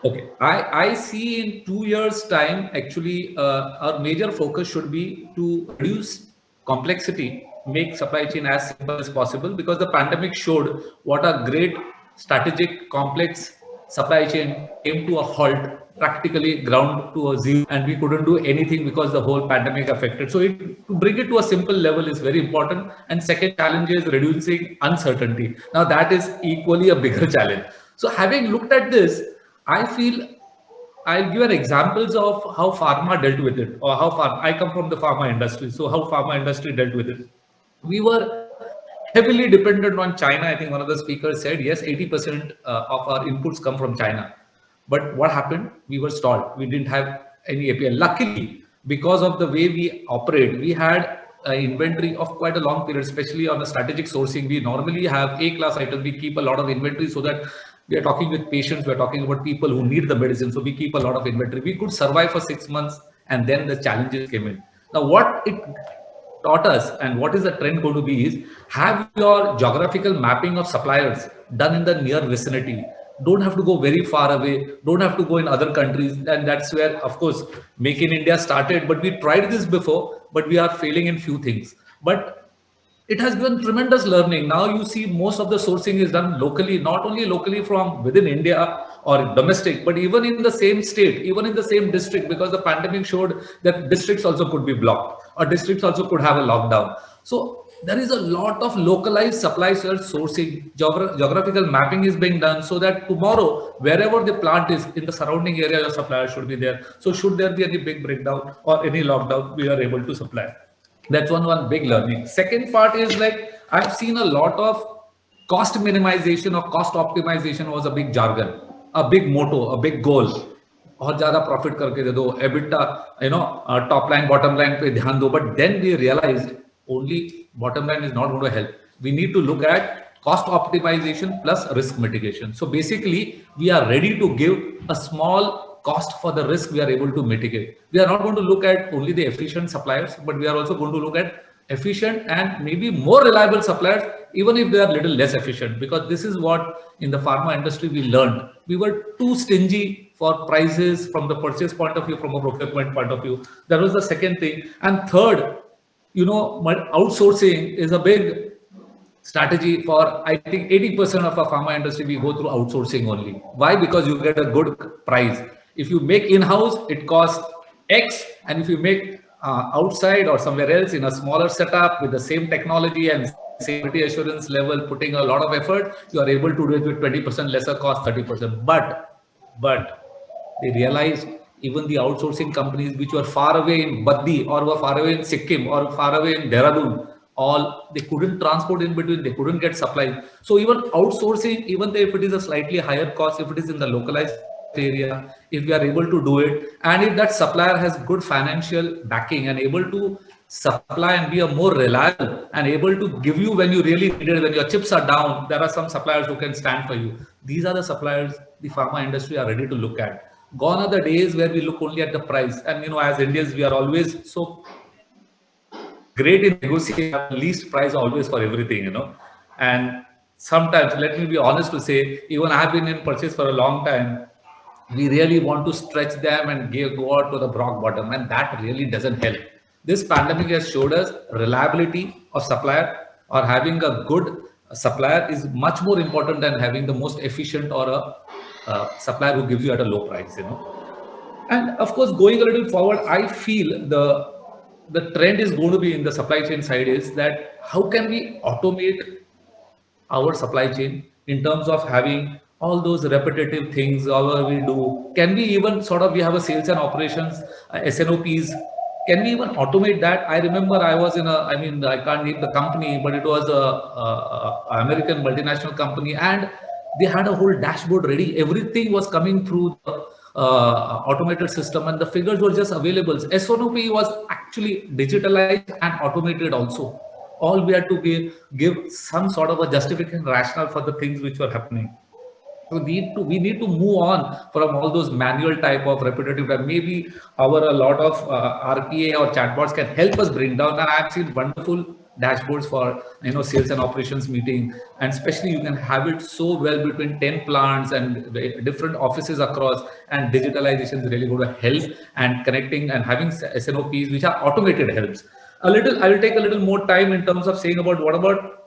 Okay. I see in 2 years' time, actually, our major focus should be to reduce complexity, make supply chain as simple as possible, because the pandemic showed what a great strategic, complex supply chain came to a halt, practically ground to a zero, and we couldn't do anything because the whole pandemic affected. So to bring it to a simple level is very important. And second challenge is reducing uncertainty. Now that is equally a bigger challenge. So having looked at this, I feel I'll give an examples of how pharma dealt with it, or how far I come from the pharma industry. So how pharma industry dealt with it. We were heavily dependent on China. I think one of the speakers said, yes, 80% of our inputs come from China. But what happened? We were stalled. We didn't have any API. Luckily, because of the way we operate, we had an inventory of quite a long period, especially on the strategic sourcing. We normally have A-class items. We keep a lot of inventory so that we are talking with patients. We are talking about people who need the medicine. So we keep a lot of inventory. We could survive for 6 months, and then the challenges came in. Now, what it taught us and what is the trend going to be is have your geographical mapping of suppliers done in the near vicinity. Don't have to go very far away, don't have to go in other countries. And that's where, of course, Make in India started. But we tried this before, but we are failing in few things. But it has been tremendous learning. Now you see most of the sourcing is done locally, not only locally from within India or domestic, but even in the same state, even in the same district, because the pandemic showed that districts also could be blocked, or districts also could have a lockdown. So there is a lot of localized supply sourcing, geographical mapping is being done, so that tomorrow, wherever the plant is in the surrounding area, your supplier should be there. So should there be any big breakdown or any lockdown, we are able to supply. That's one big learning. Second part is like I've seen a lot of cost minimization or cost optimization was a big jargon, a big motto, a big goal. बहुत ज्यादा profit करके दे दो, EBITDA, top line bottom line पे ध्यान दो. But then we realized only bottom line is not going to help. We need to look at cost optimization plus risk mitigation. So basically we are ready to give a small cost for the risk we are able to mitigate. We are not going to look at only the efficient suppliers, but we are also going to look at efficient and maybe more reliable suppliers, even if they are little less efficient. Because this is what in the pharma industry we learned. We were too stingy for prices from the purchase point of view, from a procurement point of view. That was the second thing. And third, outsourcing is a big strategy for, I think 80% of our pharma industry, we go through outsourcing only. Why? Because you get a good price. If you make in-house, it costs X, and if you make outside or somewhere else in a smaller setup with the same technology and same quality assurance level, putting a lot of effort, you are able to do it with 20% lesser cost, 30%. But they realized even the outsourcing companies which were far away in Baddi or were far away in Sikkim or far away in Dehradun, all they couldn't transport in between, they couldn't get supplies. So even outsourcing, even if it is a slightly higher cost, if it is in the localized area, if we are able to do it, and if that supplier has good financial backing and able to supply and be a more reliable and able to give you when you really need it, when your chips are down, there are some suppliers who can stand for you. These are the suppliers the pharma industry are ready to look at. Gone are the days where we look only at the price. And as Indians, we are always so great in negotiating the least price always for everything. And sometimes, let me be honest to say, even I have been in purchase for a long time, we really want to stretch them and go out to the rock bottom, and that really doesn't help. This pandemic has showed us reliability of supplier, or having a good supplier is much more important than having the most efficient or a supplier who gives you at a low price. And of course, going a little forward, I feel the trend is going to be in the supply chain side is that how can we automate our supply chain in terms of having all those repetitive things, however we do. Can we even we have a sales and operations, SNOPs, can we even automate that? I remember I was in I can't name the company, but it was a American multinational company, and they had a whole dashboard ready. Everything was coming through the automated system, and the figures were just available. SNOP was actually digitalized and automated also. All we had to give some sort of a justification rationale for the things which were happening. So we need to move on from all those manual type of repetitive, and maybe a lot of RPA or chatbots can help us bring down. And I've seen wonderful dashboards for sales and operations meeting, and especially you can have it so well between 10 plants and the different offices across, and digitalization is really going to help, and connecting and having SNOPs which are automated helps. I will take a little more time in terms of saying about what about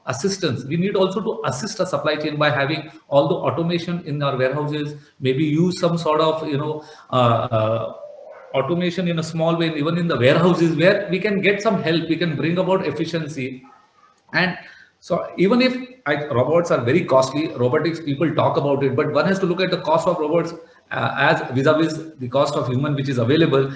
assistance. We need also to assist a supply chain by having all the automation in our warehouses, maybe use some sort of automation in a small way, even in the warehouses, where we can get some help, we can bring about efficiency. And so even if robots are very costly, robotics, people talk about it, but one has to look at the cost of robots as vis-a-vis the cost of human which is available.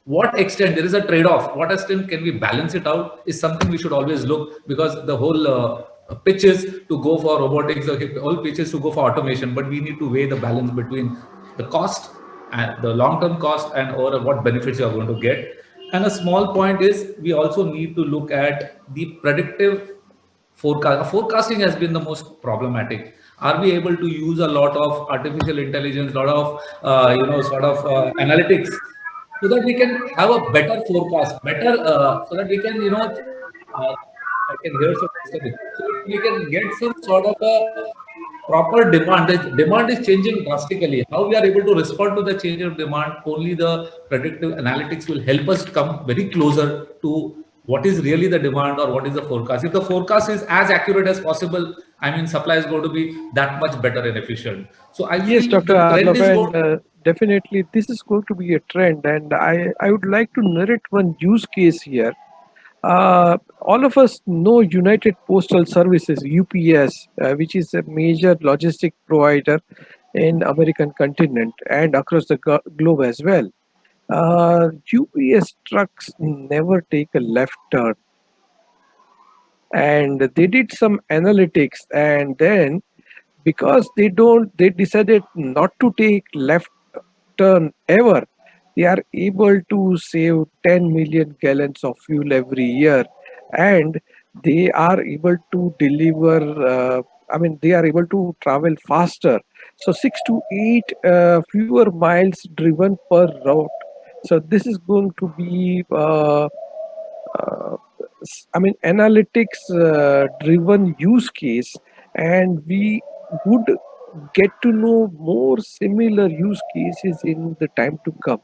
What extent there is a trade-off, what extent can we balance it out, is something we should always look, because the whole pitch is to go for robotics, or all pitches to go for automation, but we need to weigh the balance between the cost and the long-term cost and over what benefits you are going to get. And a small point is we also need to look at the predictive forecasting has been the most problematic. Are we able to use a lot of artificial intelligence, lot of analytics, so that we can have a better forecast, so that we can I can hear some disturbance. So we can get some sort of a proper demand. The demand is changing drastically. How we are able to respond to the change of demand, only the predictive analytics will help us come very closer to what is really the demand or what is the forecast. If the forecast is as accurate as possible, supply is going to be that much better and efficient. So I Yes, feel Dr. the trend Arnav, is and going. definitely this is going to be a trend. And I would like to narrate one use case here. All of us know United Postal Services, UPS, which is a major logistic provider in American continent and across the globe as well. UPS trucks never take a left turn, and they did some analytics, and then because they decided not to take left turn ever, they are able to save 10 million gallons of fuel every year, and they are able to deliver they are able to travel faster, so 6 to 8 fewer miles driven per route. So this is going to be uh, analytics driven use case, and we would get to know more similar use cases in the time to come.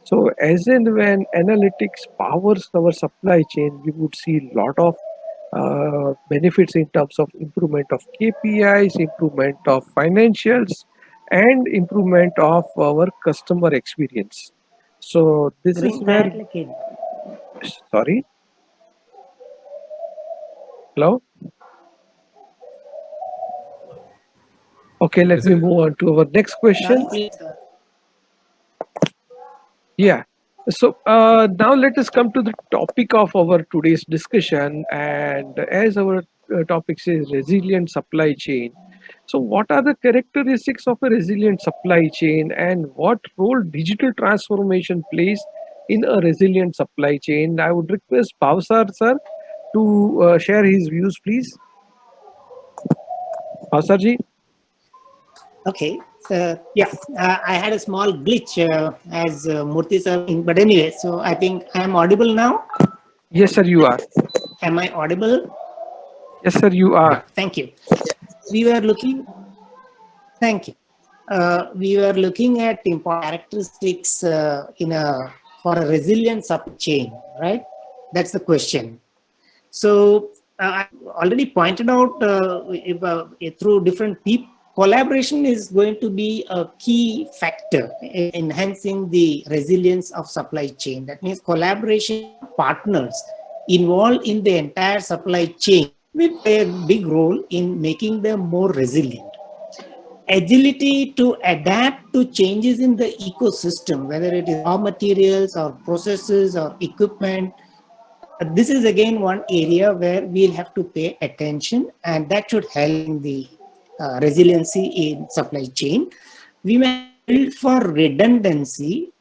So as and when analytics powers our supply chain, we would see a lot of benefits in terms of improvement of KPIs, improvement of financials, and improvement of our customer experience. So this is where, sorry, hello? Okay, let me move on to our next question. Yeah. So now let us come to the topic of our today's discussion. And as our topic says, resilient supply chain. So what are the characteristics of a resilient supply chain, and what role digital transformation plays in a resilient supply chain? I would request Bhavsar sir to share his views, please. Bhavsar ji. Okay. Yeah, I had a small glitch as Murthy sir, but anyway, so I think I am audible now. Yes, sir, you are. Am I audible? Yes, sir, you are. Thank you. We were looking. Thank you. We were looking at important characteristics for a resilient supply chain, right? That's the question. So I already pointed out through different people, collaboration is going to be a key factor in enhancing the resilience of supply chain. That means collaboration partners involved in the entire supply chain will play a big role in making them more resilient. Agility to adapt to changes in the ecosystem, whether it is raw materials or processes or equipment. This is again one area where we'll have to pay attention, and that should help in the resiliency in supply chain. We may build for redundancy,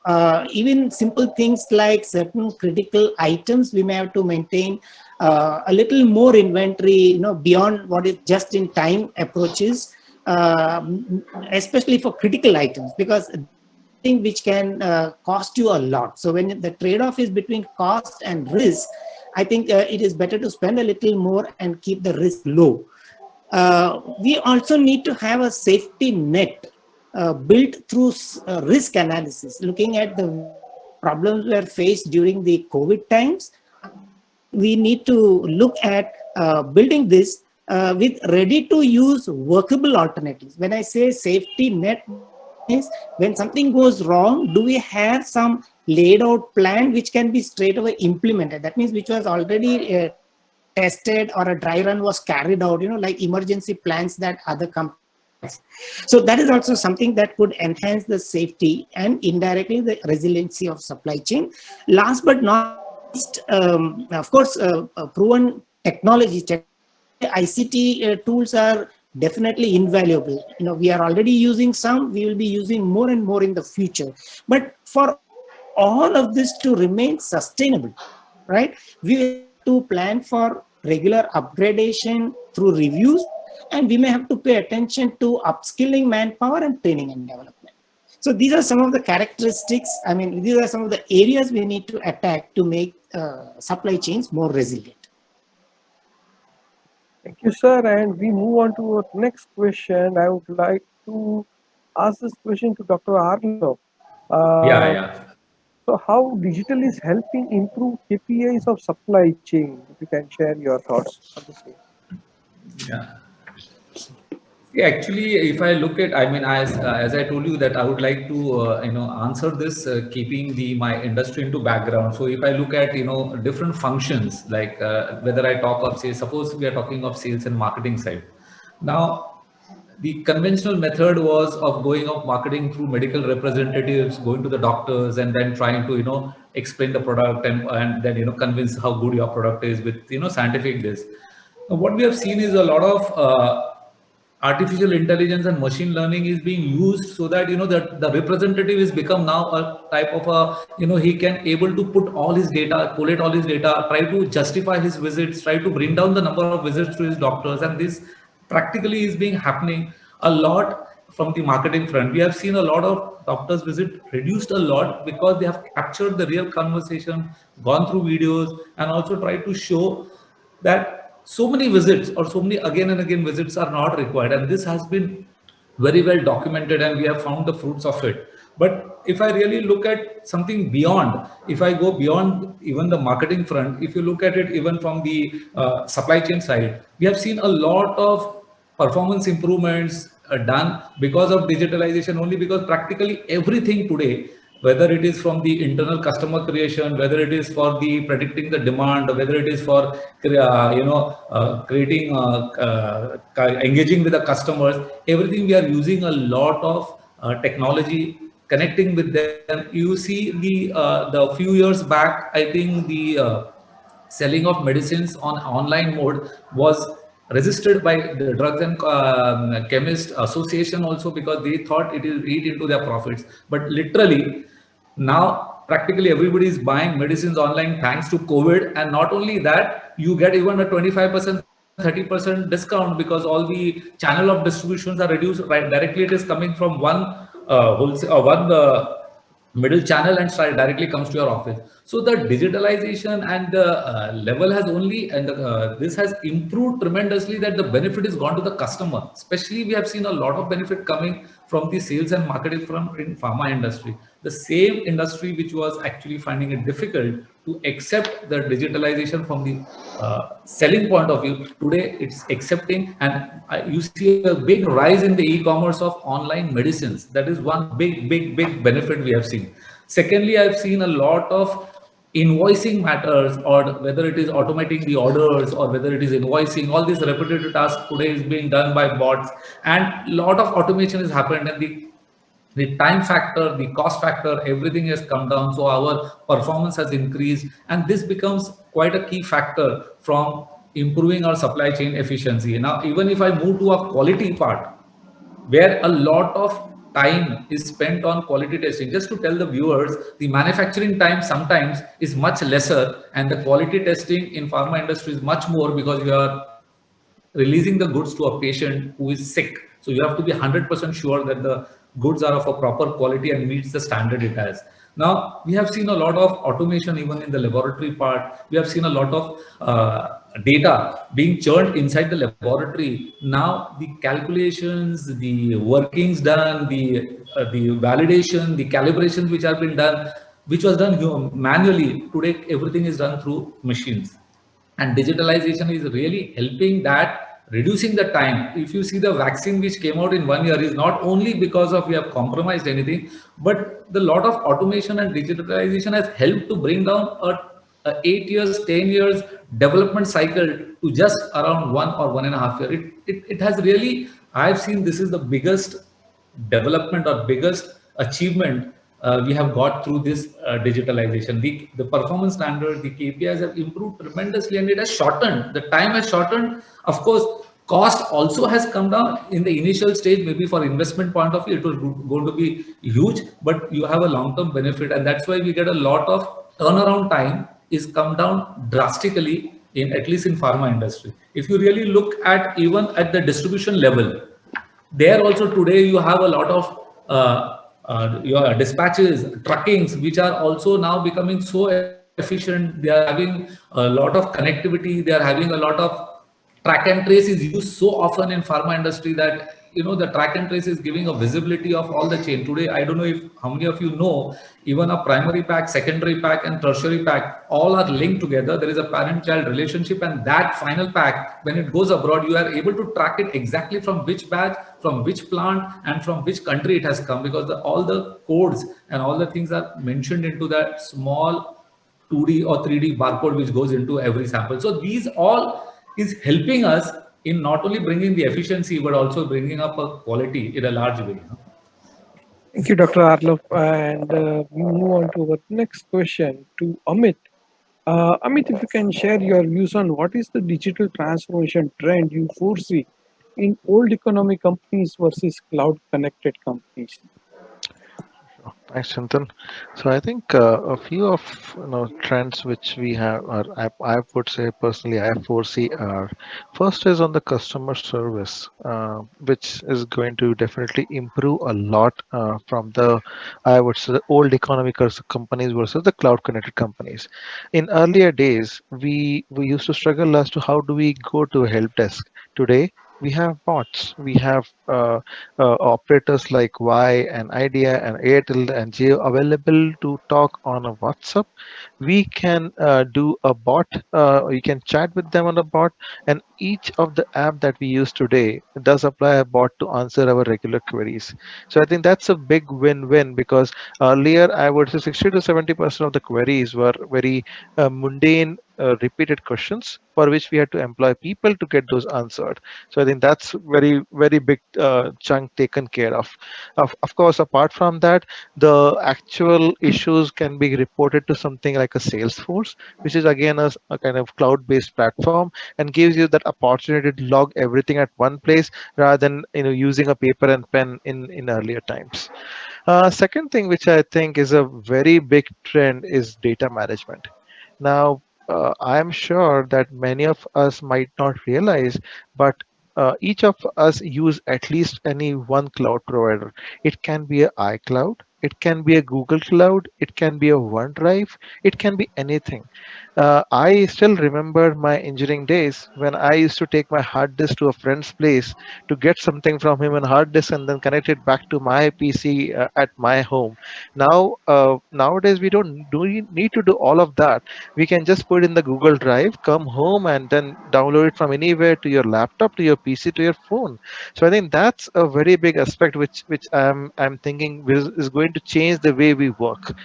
even simple things like certain critical items, we may have to maintain a little more inventory, beyond what is just in time approaches, especially for critical items, because thing which can cost you a lot. So when the trade-off is between cost and risk, I think it is better to spend a little more and keep the risk low. We also need to have a safety net built through risk analysis, looking at the problems were faced during the COVID times. We need to look at building this with ready-to-use workable alternatives. When I say safety net, is when something goes wrong, do we have some laid out plan which can be straight away implemented? That means which was already tested, or a dry run was carried out, like emergency plans that other companies. So that is also something that could enhance the safety and indirectly the resiliency of supply chain. Last but not least, of course, proven technology. ICT tools are definitely invaluable. We are already using some, we will be using more and more in the future. But for all of this to remain sustainable, right, we have to plan for regular upgradation through reviews, and we may have to pay attention to upskilling manpower and training and development. So these are some of the characteristics. I mean, these are some of the areas we need to attack to make supply chains more resilient. Thank you, sir. And we move on to our next question. I would like to ask this question to Dr. Arlo. Yeah. So how digital is helping improve KPIs of supply chain? If you can share your thoughts on the same. Yeah. Actually, if I look at, I mean, as I told you that I would like to answer this keeping my industry into background. So if I look at different functions, like whether I talk of, say, suppose we are talking of sales and marketing side. Now, the conventional method was of going of marketing through medical representatives, going to the doctors, and then trying to explain the product and then convince how good your product is with scientific this. Now, what we have seen is a lot of artificial intelligence and machine learning is being used so that that the representative is become now a type of a he can able to put all his data, collate all his data, try to justify his visits, try to bring down the number of visits to his doctors, and this practically is being happening a lot from the marketing front. We have seen a lot of doctors visit reduced a lot because they have captured the real conversation, gone through videos, and also tried to show that so many visits or so many again and again visits are not required, and this has been very well documented and we have found the fruits of it. But if I really look at something beyond, if I go beyond even the marketing front, if you look at it even from the supply chain side, we have seen a lot of performance improvements done because of digitalization, only because practically everything today, whether it is from the internal customer creation, whether it is for the predicting the demand, whether it is for creating engaging with the customers, everything we are using a lot of technology, connecting with them. You see the few years back, I think the selling of medicines on online mode was resisted by the drugs and chemist association also, because they thought it will eat into their profits. But literally now practically everybody is buying medicines online thanks to COVID. And not only that, you get even a 25%, 30% discount, because all the channel of distributions are reduced. Right, directly it is coming from one wholesale or one middle channel and directly comes to your office. So the digitalization and the level has only, and this has improved tremendously, that the benefit is gone to the customer. Especially we have seen a lot of benefit coming from the sales and marketing from in pharma industry, the same industry which was actually finding it difficult to accept the digitalization from the selling point of view. Today it's accepting, and you see a big rise in the e-commerce of online medicines. That is one big benefit we have seen. Secondly, I've seen a lot of invoicing matters, or whether it is automating the orders, or whether it is invoicing, all these repetitive tasks today is being done by bots, and lot of automation has happened, and the time factor, the cost factor, everything has come down. So our performance has increased, and this becomes quite a key factor from improving our supply chain efficiency. Now, even if I move to a quality part, where a lot of time is spent on quality testing, just to tell the viewers, the manufacturing time sometimes is much lesser, and the quality testing in pharma industry is much more, because you are releasing the goods to a patient who is sick. So you have to be 100% sure that the goods are of a proper quality and meets the standard it has. Now, we have seen a lot of automation even in the laboratory part. We have seen a lot of data being churned inside the laboratory. Now, the calculations, the workings done, the validation, the calibrations which have been done, which was done manually, today everything is done through machines. And digitalization is really helping that, reducing the time. If you see the vaccine which came out in 1 year, is not only because of we have compromised anything, but the lot of automation and digitalization has helped to bring down a 8 years, 10 years development cycle to just around 1 or 1.5 years. It has really, I've seen this is the biggest development or biggest achievement we have got through this digitalization. The performance standard, the KPIs have improved tremendously, and it has shortened. The time has shortened. Of course, cost also has come down in the initial stage. Maybe for investment point of view, it was going to be huge, but you have a long-term benefit, and that's why we get a lot of turnaround time is come down drastically in, at least in pharma industry. If you really look at even at the distribution level, there also today you have a lot of your dispatches, truckings, which are also now becoming so efficient. They are having a lot of connectivity. They are having a lot of track and trace is used so often in pharma industry that the track and trace is giving a visibility of all the chain. Today, I don't know if how many of you know, even a primary pack, secondary pack, and tertiary pack all are linked together. There is a parent-child relationship, and that final pack, when it goes abroad, you are able to track it exactly from which batch, from which plant, and from which country it has come, because all the codes and all the things are mentioned into that small 2D or 3D barcode which goes into every sample. So these all is helping us in not only bringing the efficiency, but also bringing up a quality in a large way. Thank you, Dr. Arlov. And we move on to our next question to Amit. Amit, if you can share your views on what is the digital transformation trend you foresee in old economy companies versus cloud connected companies? Thanks, Chintan. So I think a few of trends which we have, or I would say personally, I foresee are first is on the customer service, which is going to definitely improve a lot from the, I would say, the old economic companies versus the cloud connected companies. In earlier days, we used to struggle as to how do we go to a help desk. Today, We have bots. We have operators like Y and Idea and Airtel and Jio available to talk on a WhatsApp. We can do a bot. You can chat with them on a bot, and each of the app that we use today does apply a bot to answer our regular queries. So I think that's a big win-win, because earlier I would say 60 to 70% of the queries were very mundane, repeated questions for which we had to employ people to get those answered. So I think that's very big chunk taken care of. Of course, apart from that, the actual issues can be reported to something like a Salesforce, which is again a kind of cloud-based platform, and gives you that opportunity to log everything at one place rather than using a paper and pen in earlier times. Second thing which I think is a very big trend is data management. Now, I'm sure that many of us might not realize, but each of us use at least any one cloud provider. It can be a iCloud, it can be a Google Cloud, it can be a OneDrive, it can be anything. I still remember my engineering days when I used to take my hard disk to a friend's place to get something from him on hard disk and then connect it back to my PC at my home. Nowadays we don't need to do all of that. We can just put in the Google Drive, come home, and then download it from anywhere to your laptop, to your PC, to your phone. So I think that's a very big aspect which I'm thinking is going to change the way we work.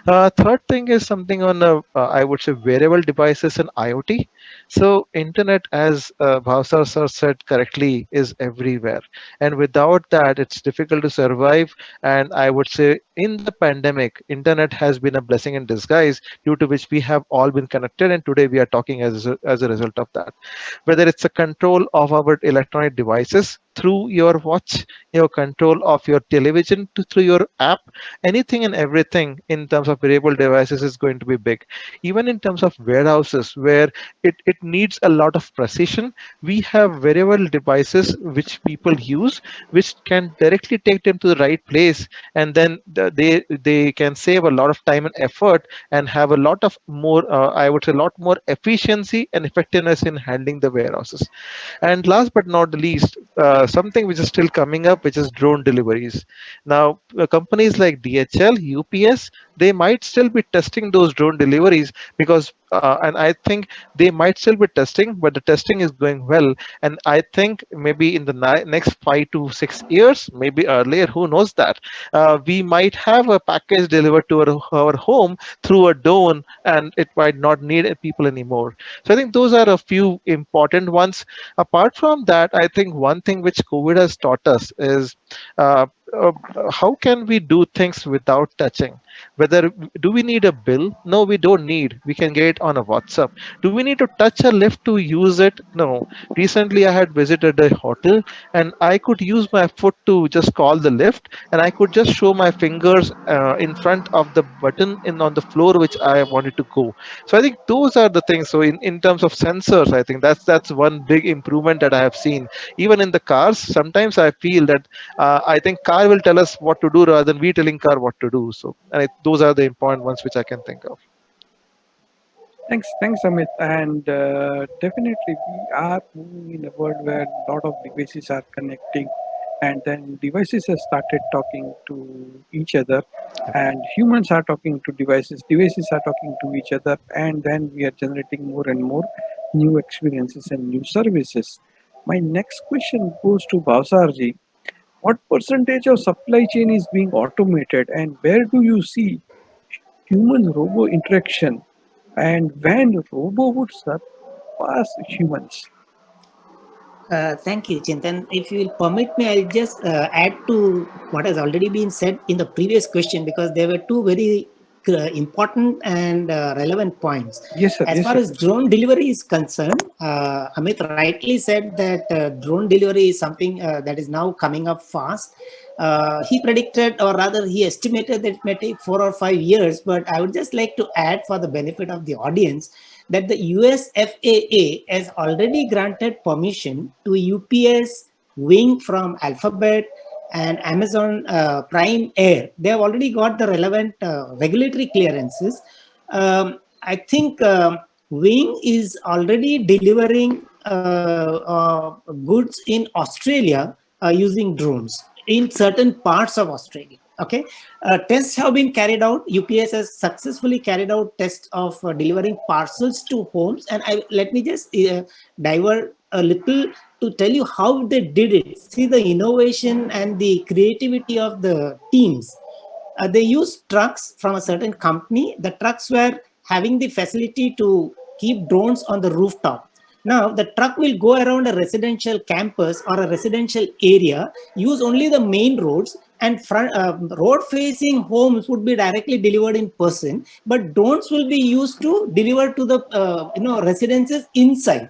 Third thing is something on I would say wearable devices and IoT. So internet, as Bhavsar sir said correctly, is everywhere, and without that, it's difficult to survive. And I would say in the pandemic, internet has been a blessing in disguise, due to which we have all been connected, and today we are talking as a result of that. Whether it's a control of our electronic devices through your watch, your control of your television through your app, anything and everything in terms of variable devices is going to be big. Even in terms of warehouses, where it needs a lot of precision, we have variable devices which people use, which can directly take them to the right place, and then they can save a lot of time and effort and have a lot of more I would say a lot more efficiency and effectiveness in handling the warehouses. And last but not the least, something which is still coming up, which is drone deliveries. Now, companies like DHL, UPS, they might still be testing those drone deliveries, because, and I think they might still be testing, but the testing is going well. And I think maybe in the next 5 to 6 years, maybe earlier, who knows that, we might have a package delivered to our home through a drone, and it might not need people anymore. So I think those are a few important ones. Apart from that, I think one thing which COVID has taught us is uh, uh, how can we do things without touching? Whether do we need a bill? No, we don't need. We can get it on a WhatsApp. Do we need to touch a lift to use it? No. Recently, I had visited a hotel, and I could use my foot to just call the lift, and I could just show my fingers in front of the button on the floor which I wanted to go. So I think those are the things. So in terms of sensors, I think that's one big improvement that I have seen. Even in the cars, sometimes I feel that I think car will tell us what to do rather than we telling car what to do. So those are the important ones which I can think of. Thanks, Amit. And definitely, we are moving in a world where a lot of devices are connecting, and then devices have started talking to each other, and humans are talking to devices. Devices are talking to each other, and then we are generating more and more new experiences and new services. My next question goes to Bhavsarji. What percentage of supply chain is being automated, and where do you see human-robo interaction, and when robo would surpass humans? Thank you, Chintan. If you will permit me, I'll just add to what has already been said in the previous question, because there were two very important and relevant points. Yes, sir. As Yes, far sir. as drone delivery is concerned, Amit rightly said that drone delivery is something that is now coming up fast. He predicted, or rather, he estimated that it may take 4 or 5 years. But I would just like to add, for the benefit of the audience, that the US FAA has already granted permission to UPS, Wing from Alphabet, and Amazon Prime Air. They have already got the relevant regulatory clearances. I think Wing is already delivering goods in Australia using drones in certain parts of Australia. Okay, tests have been carried out. UPS has successfully carried out tests of delivering parcels to homes, and let me just divert a little to tell you how they did it. See the innovation and the creativity of the teams. They used trucks from a certain company. The trucks were having the facility to keep drones on the rooftop. Now, the truck will go around a residential campus or a residential area, use only the main roads, and road-facing homes would be directly delivered in person, but drones will be used to deliver to the residences inside.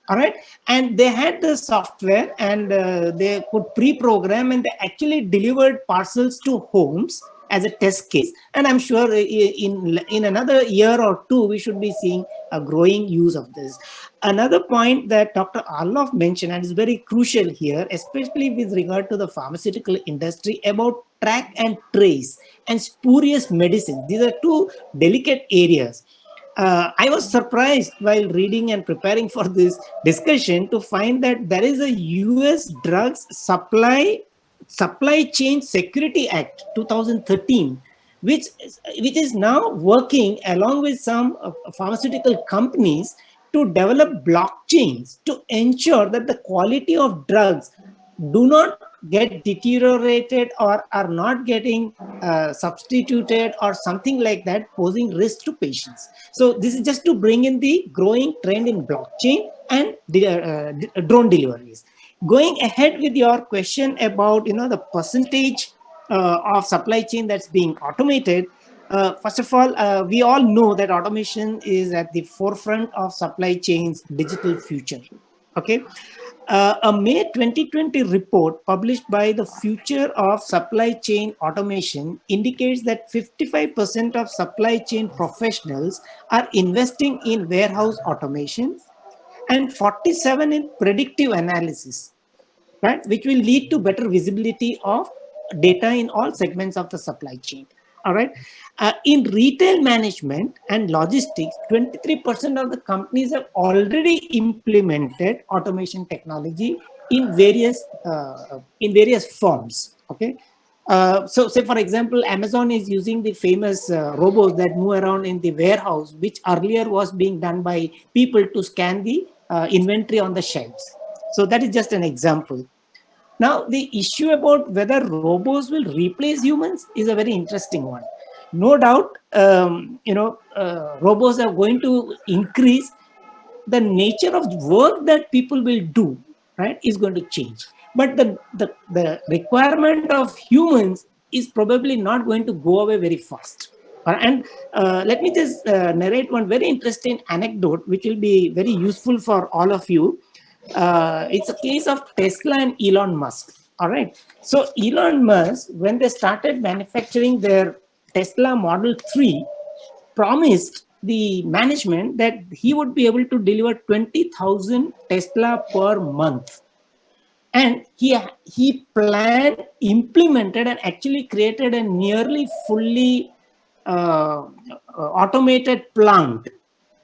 All right, and they had the software, and they could pre-program, and they actually delivered parcels to homes as a test case. And I'm sure in another year or two we should be seeing a growing use of this. Another point that Dr. Arloff mentioned, and is very crucial here, especially with regard to the pharmaceutical industry, about track and trace and spurious medicine. These are two delicate areas. I was surprised while reading and preparing for this discussion to find that there is a US Drugs Supply Chain Security Act 2013, which is now working along with some pharmaceutical companies to develop blockchains to ensure that the quality of drugs do not get deteriorated or are not getting substituted or something like that, posing risk to patients. So this is just to bring in the growing trend in blockchain and drone deliveries. Going ahead with your question about the percentage of supply chain that's being automated. First of all, we all know that automation is at the forefront of supply chain's digital future. Okay. A May 2020 report published by the Future of Supply Chain Automation indicates that 55% of supply chain professionals are investing in warehouse automation and 47% in predictive analysis, right, which will lead to better visibility of data in all segments of the supply chain. All right. In retail management and logistics, 23% of the companies have already implemented automation technology in various forms. Okay. So say for example, Amazon is using the famous robots that move around in the warehouse, which earlier was being done by people to scan the inventory on the shelves. So that is just an example. Now, the issue about whether robots will replace humans is a very interesting one. No doubt, robots are going to increase. The nature of work that people will do, right, is going to change. But the requirement of humans is probably not going to go away very fast. And let me just narrate one very interesting anecdote, which will be very useful for all of you. It's a case of Tesla and Elon Musk. All right. So Elon Musk, when they started manufacturing their Tesla Model 3, promised the management that he would be able to deliver 20,000 Tesla per month. And he planned, implemented, and actually created a nearly fully automated plant.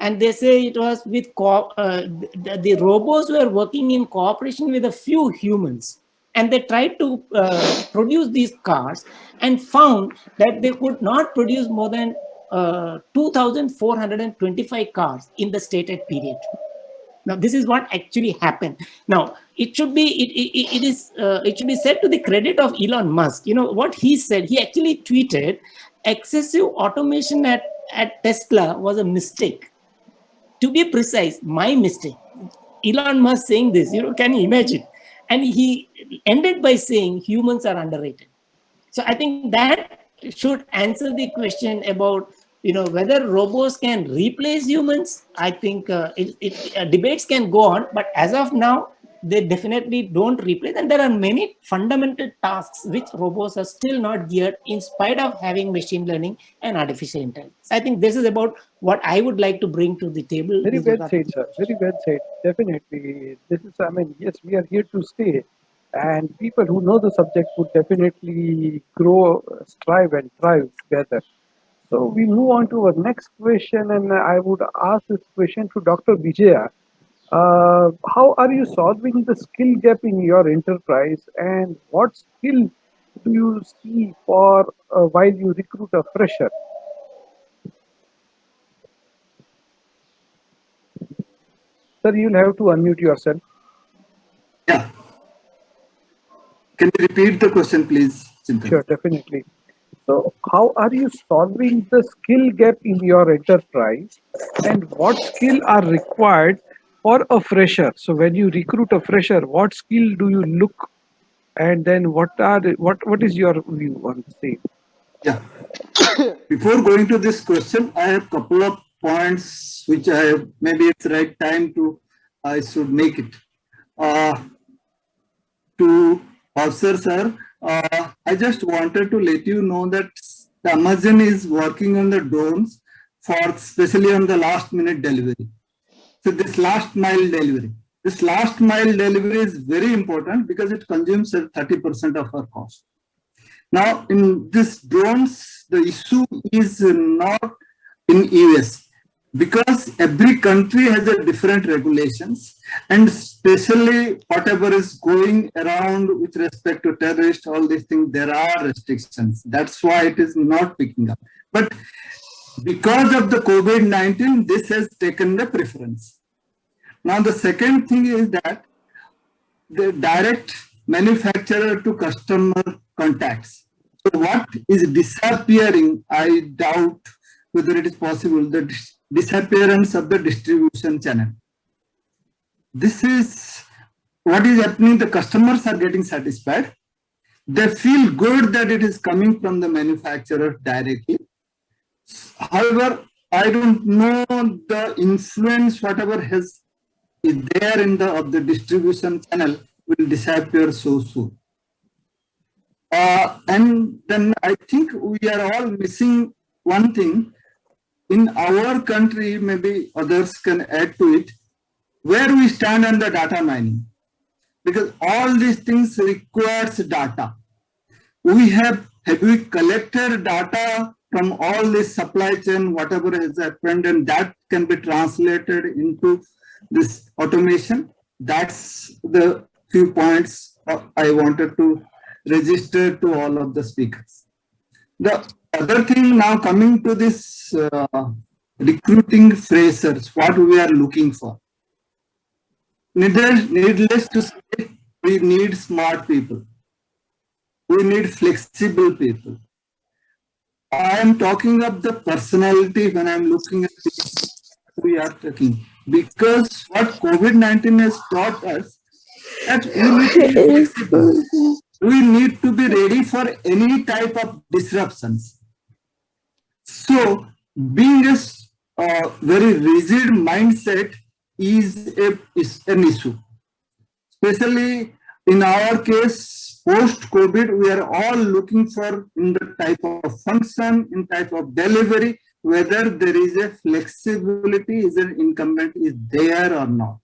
And they say it was with the robots were working in cooperation with a few humans, and they tried to produce these cars and found that they could not produce more than 2,425 cars in the stated period. Now, this is what actually happened. Now, it should be it should be said to the credit of Elon Musk. You know what he said? He actually tweeted, "Excessive automation at Tesla was a mistake." To be precise, my mistake. Elon Musk saying this, can you imagine? And he ended by saying humans are underrated. So I think that should answer the question about whether robots can replace humans. I think debates can go on, but as of now, they definitely don't replace. And there are many fundamental tasks which robots are still not geared, in spite of having machine learning and artificial intelligence. I think this is about what I would like to bring to the table. Very well said, sir. Very well said. Definitely. This is, yes, we are here to stay. And people who know the subject would definitely grow, strive, and thrive together. So we move on to our next question, and I would ask this question to Dr. Vijaya. How are you solving the skill gap in your enterprise, and what skill do you see for while you recruit a fresher? Sir, you'll have to unmute yourself. Yeah. Can you repeat the question, please, Chintan? Sure, definitely. So, how are you solving the skill gap in your enterprise, and what skill are required for a fresher? So, when you recruit a fresher, what skill do you look, and then what is your view on the same? Yeah. Before going to this question, I have a couple of points which I have, maybe it's right time to, I should make it. To Officer Sir, I just wanted to let you know that the Amazon is working on the drones for especially on the last minute delivery. So this last mile delivery. This last mile delivery is very important because it consumes 30% of our cost. Now, in this drones, the issue is not in US because every country has a different regulations, and especially whatever is going around with respect to terrorists, all these things, there are restrictions. That's why it is not picking up. But because of the COVID-19, this has taken the preference. Now, the second thing is that the direct manufacturer to customer contacts. So what is disappearing, I doubt whether it is possible, the disappearance of the distribution channel. This is what is happening. The customers are getting satisfied. They feel good that it is coming from the manufacturer directly. However, I don't know the influence, whatever is there in the distribution channel will disappear so soon. And then I think we are all missing one thing. In our country, maybe others can add to it, where we stand on the data mining. Because all these things requires data. Have we collected data from all this supply chain, whatever has happened, and that can be translated into this automation? That's the few points I wanted to register to all of the speakers. The other thing, now coming to this recruiting freshers, what we are looking for. Needless to say, we need smart people. We need flexible people. I am talking of the personality when I'm looking at this, we are talking. Because what COVID-19 has taught us, that we need to be flexible. We need to be ready for any type of disruptions. So being a very rigid mindset is an issue. Especially in our case, post-COVID, we are all looking for in the type of function, in type of delivery, whether there is a flexibility, is an incumbent is there or not.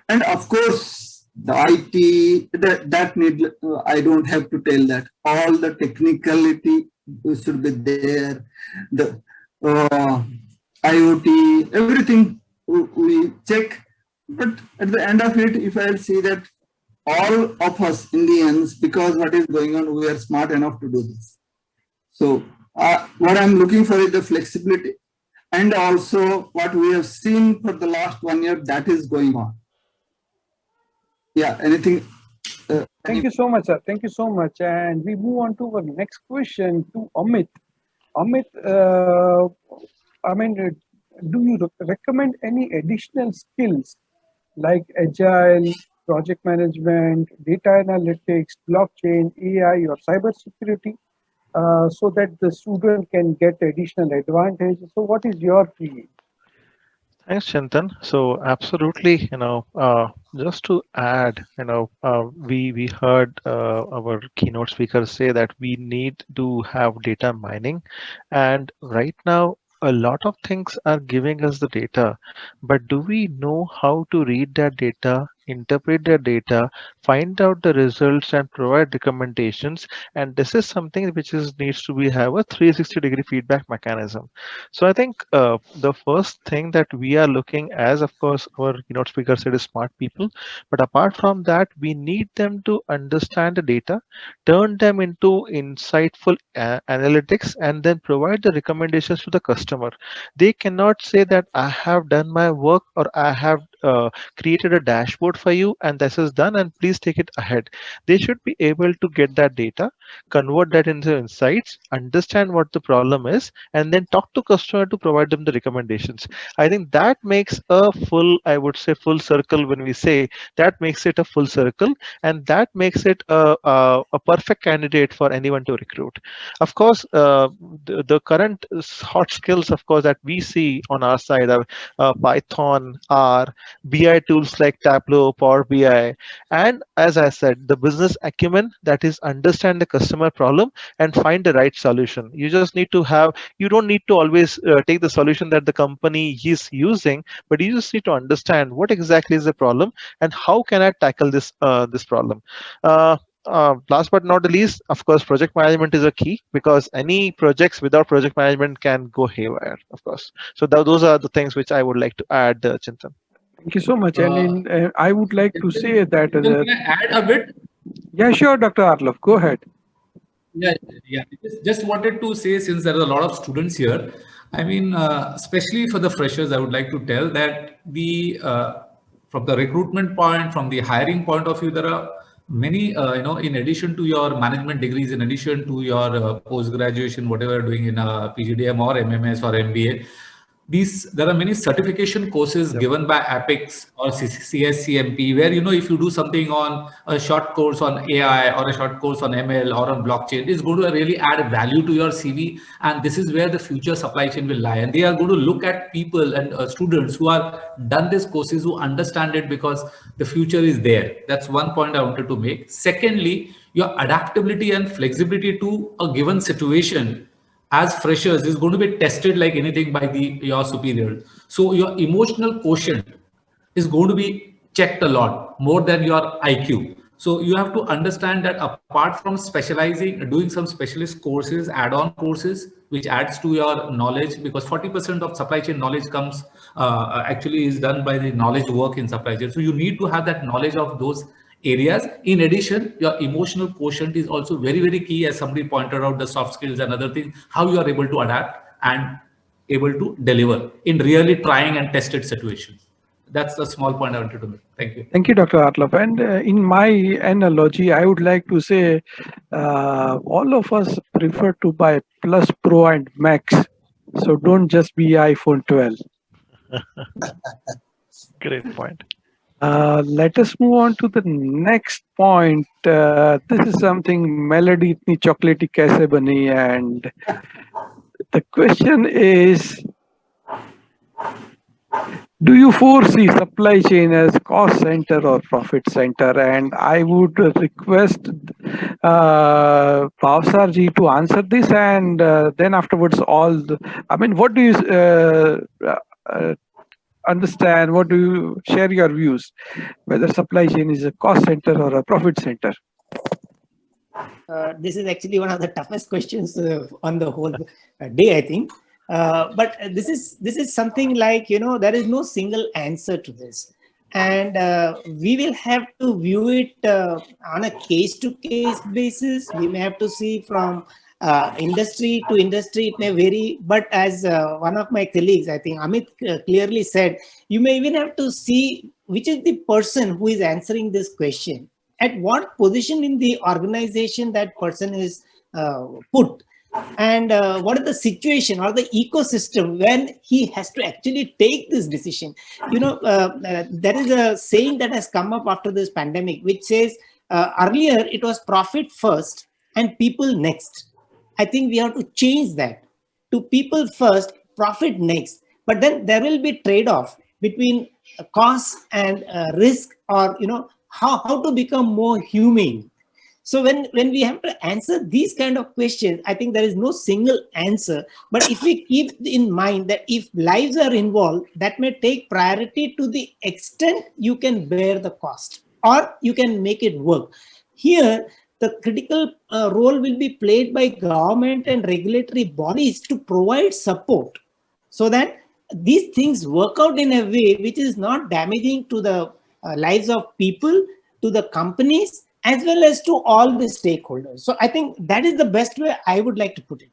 And of course, the IT, that need, I don't have to tell that. All the technicality should be there. The IoT, everything we check. But at the end of it, if I see that all of us Indians, because what is going on, we are smart enough to do this. So what I'm looking for is the flexibility, and also what we have seen for the last 1 year, that is going on. Yeah, anything? Thank you so much, sir. Thank you so much. And we move on to our next question to Amit. Amit, do you recommend any additional skills like agile, project management, data analytics, blockchain, AI, or cybersecurity, so that the student can get additional advantage? So, what is your feeling? Thanks, Chintan. So absolutely, just to add, we heard our keynote speaker say that we need to have data mining, and right now a lot of things are giving us the data, but do we know how to read that data interpret their data, find out the results, and provide recommendations. And this is something which is needs to be have a 360-degree feedback mechanism. So I think the first thing that we are looking as, of course, our keynote speaker said, is smart people. But apart from that, we need them to understand the data, turn them into insightful analytics, and then provide the recommendations to the customer. They cannot say that I have done my work, or I have created a dashboard for you and this is done and please take it ahead. They should be able to get that data, convert that into insights, understand what the problem is, and then talk to customer to provide them the recommendations. I think that makes a full, I would say, full circle. When we say that, makes it a full circle, and that makes it a perfect candidate for anyone to recruit. Of course, the current hot skills, of course, that we see on our side are Python, R, BI tools like Tableau, Power BI, and as I said, the business acumen, that is understand the customer problem and find the right solution. You just need to have, you don't need to always take the solution that the company is using, but you just need to understand what exactly is the problem and how can I tackle this problem. Last but not the least, of course, project management is a key, because any projects without project management can go haywire, of course. So those are the things which I would like to add, Chintan. Thank you so much. And I would like to say that. Can I add a bit? Yeah, sure, Dr. Arlov, go ahead. Yeah, yeah. Just wanted to say, since there are a lot of students here, I mean, especially for the freshers, I would like to tell that from the recruitment point, from the hiring point of view, there are many, in addition to your management degrees, in addition to your post graduation, whatever you're doing in PGDM or MMS or MBA, there are many certification courses given by APEX or CSCMP, where, if you do something on a short course on AI or a short course on ML or on blockchain, it's going to really add value to your CV. And this is where the future supply chain will lie. And they are going to look at people and students who are done these courses, who understand it, because the future is there. That's one point I wanted to make. Secondly, your adaptability and flexibility to a given situation as freshers is going to be tested like anything by your superior. So your emotional quotient is going to be checked a lot more than your IQ. So you have to understand that apart from specializing, doing some specialist courses, add-on courses, which adds to your knowledge, because 40% of supply chain knowledge comes actually is done by the knowledge work in supply chain. So you need to have that knowledge of those areas. In addition, your emotional quotient is also very, very key, as somebody pointed out, the soft skills and other things, how you are able to adapt and able to deliver in really trying and tested situations. That's the small point I wanted to make. Thank you. Thank you, Dr. Arlov. And in my analogy, I would like to say all of us prefer to buy Plus, Pro, and Max. So don't just be iPhone 12. Great point. Let us move on to the next point. This is something melody itni chocolatey kaise bani, and the question is, do you foresee supply chain as cost center or profit center? And I would request Bhavsar ji to answer this, and then afterwards what do you understand? What do you share your views, whether supply chain is a cost center or a profit center? This is actually one of the toughest questions on the whole day, I think. But this is something like, there is no single answer to this. And we will have to view it on a case-to-case basis. We may have to see from industry to industry, it may vary. But as one of my colleagues, I think Amit clearly said, you may even have to see which is the person who is answering this question. At what position in the organization that person is put, and what is the situation or the ecosystem when he has to actually take this decision. There is a saying that has come up after this pandemic, which says earlier it was profit first and people next. I think we have to change that to people first, profit next. But then there will be trade-off between cost and risk, or how to become more humane. So when we have to answer these kind of questions, I think there is no single answer. But if we keep in mind that if lives are involved, that may take priority to the extent you can bear the cost or you can make it work. Here, the critical role will be played by government and regulatory bodies to provide support so that these things work out in a way which is not damaging to the lives of people, to the companies, as well as to all the stakeholders. So I think that is the best way I would like to put it.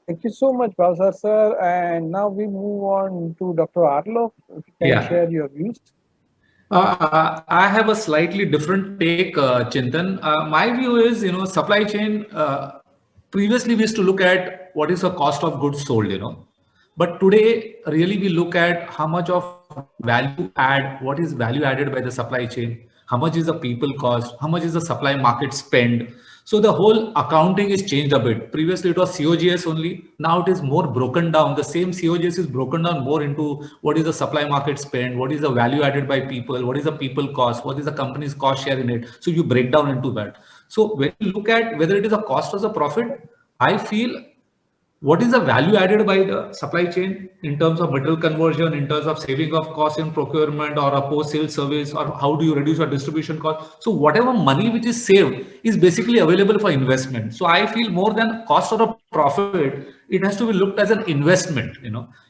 Thank you so much, Bhavsar sir. And now we move on to Dr. Arlo. If you can share your views. I have a slightly different take, Chintan. My view is, supply chain. Previously, we used to look at what is the cost of goods sold, but today, really, we look at how much of value add, what is value added by the supply chain, how much is the people cost, how much is the supply market spend. So the whole accounting is changed a bit. Previously, it was COGS only. Now it is more broken down. The same COGS is broken down more into what is the supply market spend, what is the value added by people, what is the people cost, what is the company's cost share in it. So you break down into that. So when you look at whether it is a cost or the profit, I feel what is the value added by the supply chain in terms of material conversion, in terms of saving of cost in procurement or a post-sale service, or how do you reduce your distribution cost? So whatever money which is saved is basically available for investment. So I feel more than cost or a profit, it has to be looked as an investment.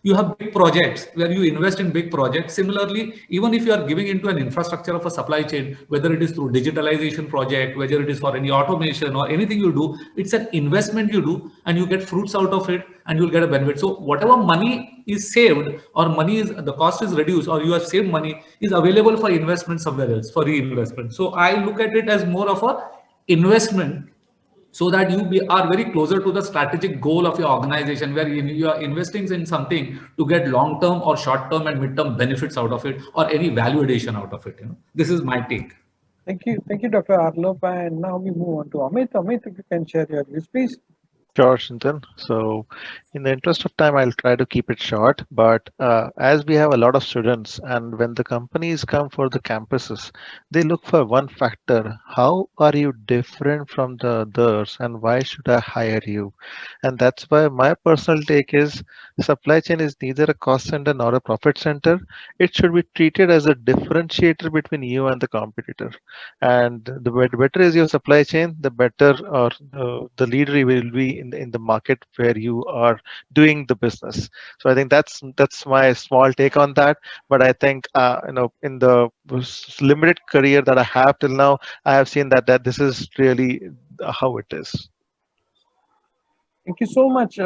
You have big projects where you invest in big projects. Similarly, even if you are giving into an infrastructure of a supply chain, whether it is through digitalization project, whether it is for any automation or anything you do, it's an investment you do and you get fruits out of it and you'll get a benefit. So whatever money is saved or the cost is reduced or you have saved money is available for investment somewhere else, for reinvestment. So I look at it as more of a investment, so that you are very closer to the strategic goal of your organization, where you are investing in something to get long-term or short-term and mid-term benefits out of it or any value addition out of it. This is my take. Thank you, Dr. Arlo. And now we move on to Amit. Amit, if you can share your views, please. Sure, Chintan. So, in the interest of time, I'll try to keep it short. But as we have a lot of students, and when the companies come for the campuses, they look for one factor: how are you different from the others, and why should I hire you? And that's why my personal take is supply chain is neither a cost center nor a profit center. It should be treated as a differentiator between you and the competitor. And the better is your supply chain, the better or the leader you will be in the market where you are doing the business. So I think that's my small take on that. But I think in the limited career that I have till now, I have seen that this is really how it is. Thank you so much.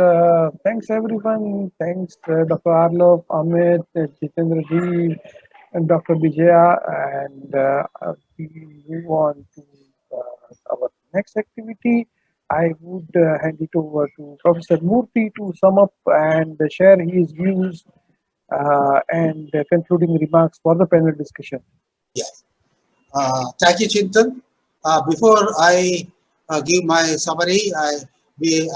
Thanks, everyone. Thanks, Dr. Arlo, Amit, Jitendra Ji, and Dr. Vijaya. And we move on to our next activity. I would hand it over to Professor Murthy to sum up and share his views and concluding remarks for the panel discussion. Yes. Thank you, Chintan. Before I give my summary, I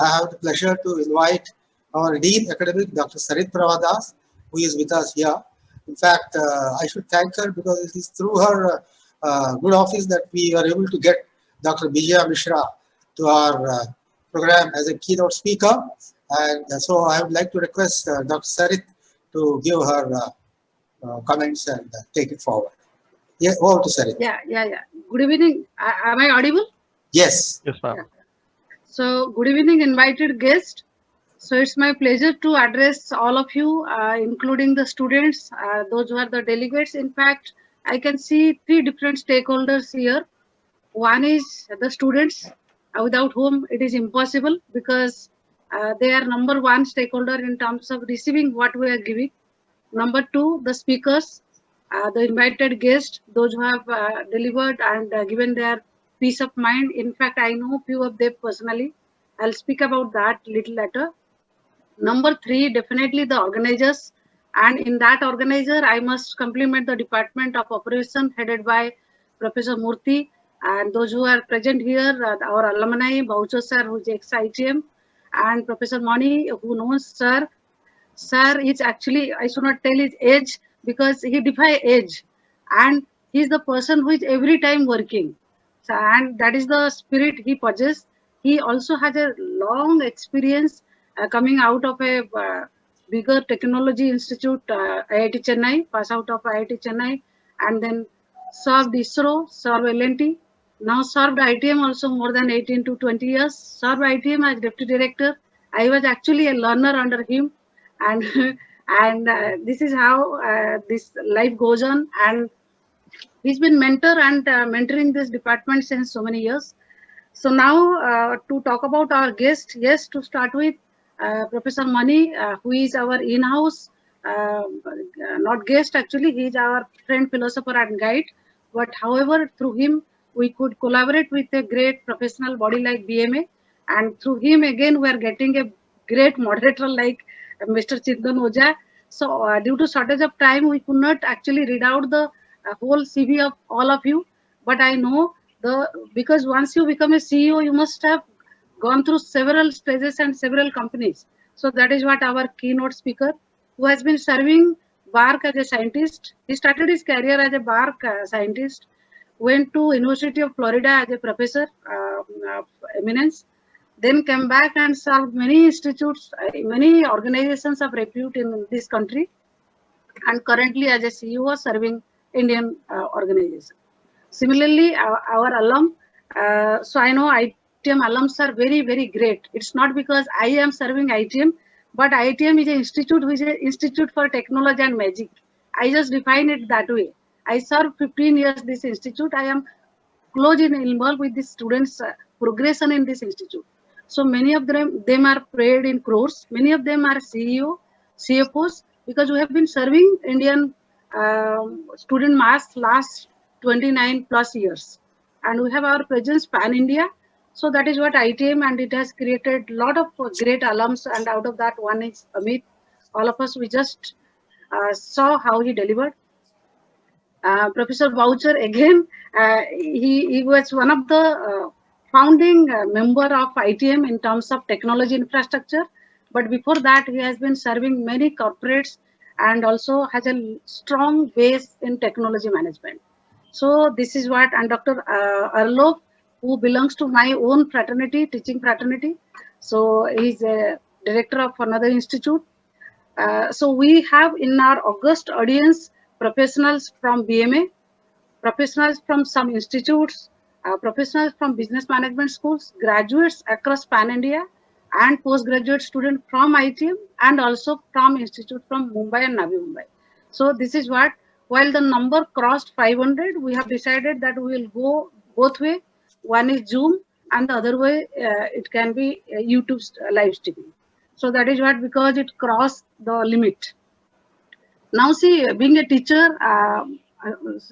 have the pleasure to invite our Dean Academic, Dr. Sarit Pravadas, who is with us here. In fact, I should thank her because it is through her good office that we are able to get Dr. Vijaya Mishra to our program as a keynote speaker. And so I would like to request Dr. Sarit to give her comments and take it forward. Yeah, over to Sarit. Yeah. Good evening. Am I audible? Yes. Yes, ma'am. Yeah. So, good evening, invited guests. So, it's my pleasure to address all of you, including the students, those who are the delegates. In fact, I can see three different stakeholders here. One is the students, without whom it is impossible, because they are number one stakeholder in terms of receiving what we are giving. Number two, the speakers, the invited guests, those who have delivered and given their peace of mind. In fact, I know few of them personally. I'll speak about that little later. Number three, definitely the organizers. And in that organizer, I must compliment the Department of Operation headed by Professor Murthy, and those who are present here, our alumni, Baucho sir, who is ex-ITM, and Professor Mani, who knows sir. Sir is actually, I should not tell his age because he defies age. And he is the person who is every time working. So, and that is the spirit he possesses. He also has a long experience coming out of a bigger technology institute, IIT Chennai, pass out of IIT Chennai, and then served ISRO, served L&T, now served ITM also more than 18 to 20 years, served ITM as deputy director. I was actually a learner under him, and and this is how this life goes on. And he's been mentor and mentoring this department since so many years. So now to talk about our guest, yes, to start with Professor Mani, who is our in-house, not guest actually, he is our friend, philosopher and guide. But however, through him, we could collaborate with a great professional body like BMA. And through him, again, we are getting a great moderator like Mr. Chintan Oja. So due to shortage of time, we could not actually read out the whole CV of all of you. But I know because once you become a CEO, you must have gone through several stages and several companies. So that is what our keynote speaker, who has been serving BARC as a scientist. He started his career as a BARC scientist, went to University of Florida as a professor of eminence, then came back and served many institutes, many organizations of repute in this country, and currently as a CEO serving Indian organization. Similarly, our alum, so I know ITM alums are very, very great. It's not because I am serving ITM, but ITM is an institute which is an institute for technology and magic. I just define it that way. I served 15 years this institute. I am close in involved with the students' progression in this institute. So many of them are paid in crores. Many of them are CEO, CFOs, because we have been serving Indian student mass last 29 plus years, and we have our presence pan India. So that is what ITM, and it has created a lot of great alums. And out of that, one is Amit. All of us, we just saw how he delivered. Professor Boucher, again, he was one of the founding member of ITM in terms of technology infrastructure. But before that, he has been serving many corporates and also has a strong base in technology management. So this is what, and Dr. Arlov, who belongs to my own fraternity, teaching fraternity. So he's a director of another institute. So we have in our August audience professionals from BMA, professionals from some institutes, professionals from business management schools, graduates across Pan India, and postgraduate students from ITM, and also from institute from Mumbai and Navi Mumbai. So this is what, while the number crossed 500, we have decided that we will go both way. One is Zoom, and the other way it can be YouTube live streaming. So that is what, because it crossed the limit. Now see, being a teacher,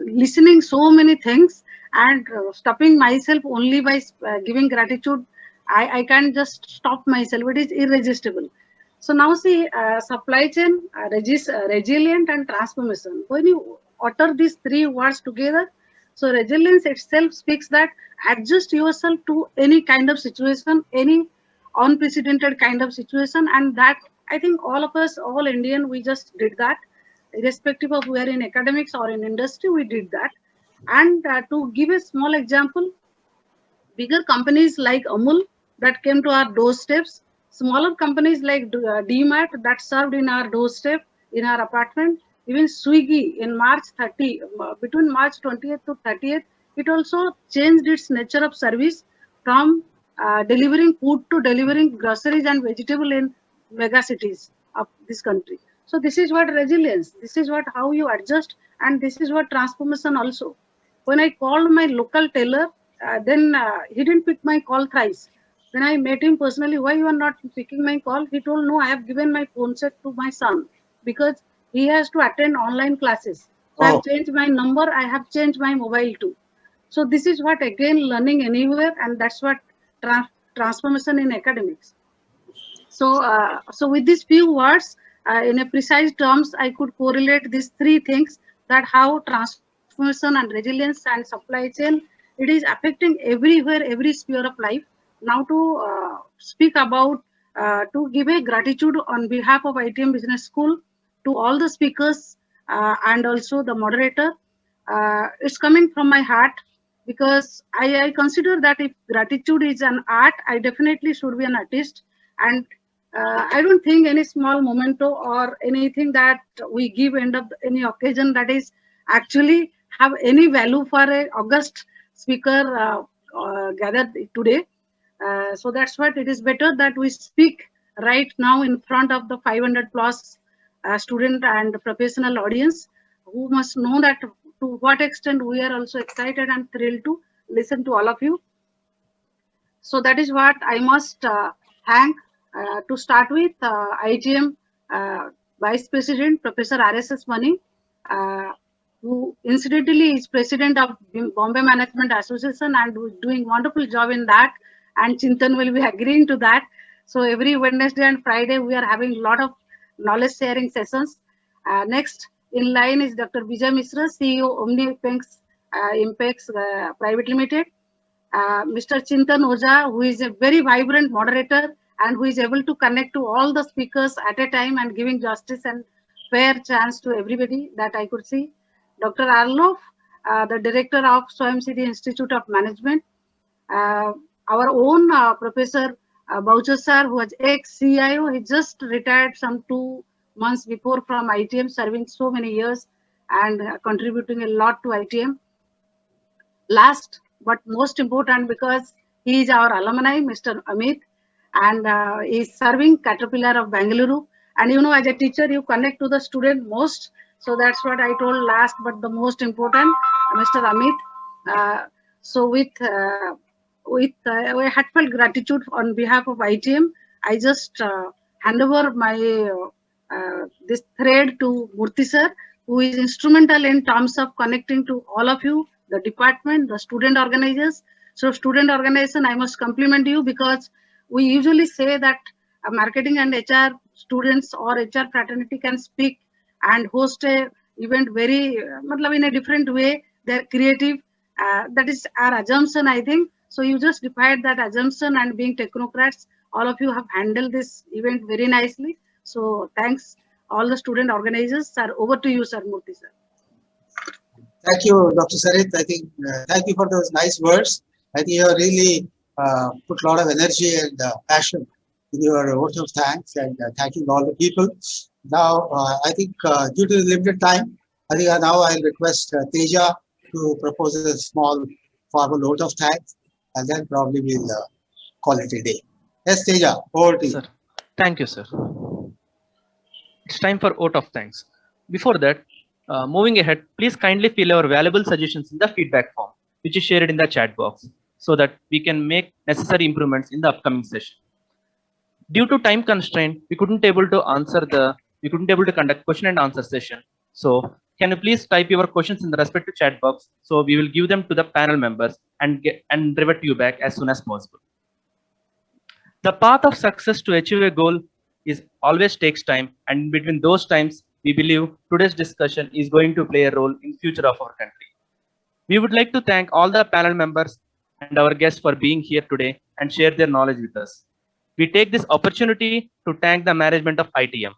listening so many things and stopping myself only by giving gratitude, I can't just stop myself. It is irresistible. So now see, supply chain, resilient and transformation. When you utter these three words together, so resilience itself speaks that adjust yourself to any kind of situation, any unprecedented kind of situation, and that I think all of us, all Indian, we just did that, irrespective of where in academics or in industry, we did that. And to give a small example, bigger companies like Amul that came to our doorsteps, smaller companies like DMAT that served in our doorstep, in our apartment, even Swiggy in March 30, between March 20th to 30th, it also changed its nature of service from delivering food to delivering groceries and vegetable in mega cities of this country. So this is what resilience, this is what how you adjust, and this is what transformation also. When I called my local tailor, then he didn't pick my call thrice. Then I met him personally. Why you are not picking my call? He told, no, I have given my phone set to my son because he has to attend online classes. So I have changed my number. I have changed my mobile too. So this is what, again, learning anywhere, and that's what transformation in academics. So, so with these few words, in a precise terms, I could correlate these three things, that how transformation and resilience and supply chain, it is affecting everywhere, every sphere of life. Now to speak about, to give a gratitude on behalf of ITM Business School to all the speakers and also the moderator. It's coming from my heart. because I consider that if gratitude is an art, I definitely should be an artist. And I don't think any small memento or anything that we give end of any occasion that is actually have any value for a august speaker gathered today. So that's what it is better that we speak right now in front of the 500 plus student and professional audience who must know that to what extent we are also excited and thrilled to listen to all of you. So that is what I must thank to start with ITM Vice President Professor RSS Mani, who incidentally is President of Bombay Management Association and who is doing wonderful job in that, and Chintan will be agreeing to that. So every Wednesday and Friday we are having a lot of knowledge sharing sessions. Next in line is Dr. Vijay Mishra, CEO Omni Impex Private Limited. Mr. Chintan Oza, who is a very vibrant moderator and who is able to connect to all the speakers at a time and giving justice and fair chance to everybody that I could see. Dr. Arlof, the director of Swayamsiddhi Institute of Management. Our own Professor Boucher sir, who was ex-CIO, he just retired some 2 months before from ITM, serving so many years and contributing a lot to ITM. Last but most important, because he is our alumni, Mr. Amit, and he is serving Caterpillar of Bangalore. And you know, as a teacher, you connect to the student most. So that's what I told last, but the most important, Mr. Amit. So with heartfelt gratitude on behalf of ITM, I just hand over my this thread to Murthy sir, who is instrumental in terms of connecting to all of you, the department, the student organizers. So student organization, I must compliment you because we usually say that marketing and HR students or HR fraternity can speak and host a event very in a different way. They're creative. That is our assumption, I think. So you just defied that assumption, and being technocrats, all of you have handled this event very nicely. So thanks all the student organizers. Sir, over to you, Sir Murthy, sir. Thank you, Dr. Sarit. I think thank you for those nice words. I think you have really put a lot of energy and passion in your vote of thanks, and thanking all the people. Now, I think due to the limited time, I think now I'll request Teja to propose a small formal vote of thanks, and then probably we'll call it a day. Yes, Teja, over to you. Sir, thank you, sir. It's time for vote of thanks. Before that, moving ahead, please kindly fill our valuable suggestions in the feedback form, which is shared in the chat box, so that we can make necessary improvements in the upcoming session. Due to time constraint, we couldn't able to conduct question and answer session. So can you please type your questions in the respective chat box? So we will give them to the panel members and revert you back as soon as possible. The path of success to achieve a goal is always takes time, and between those times, we believe today's discussion is going to play a role in future of our country. We would like to thank all the panel members and our guests for being here today and share their knowledge with us. We take this opportunity to thank the management of ITM,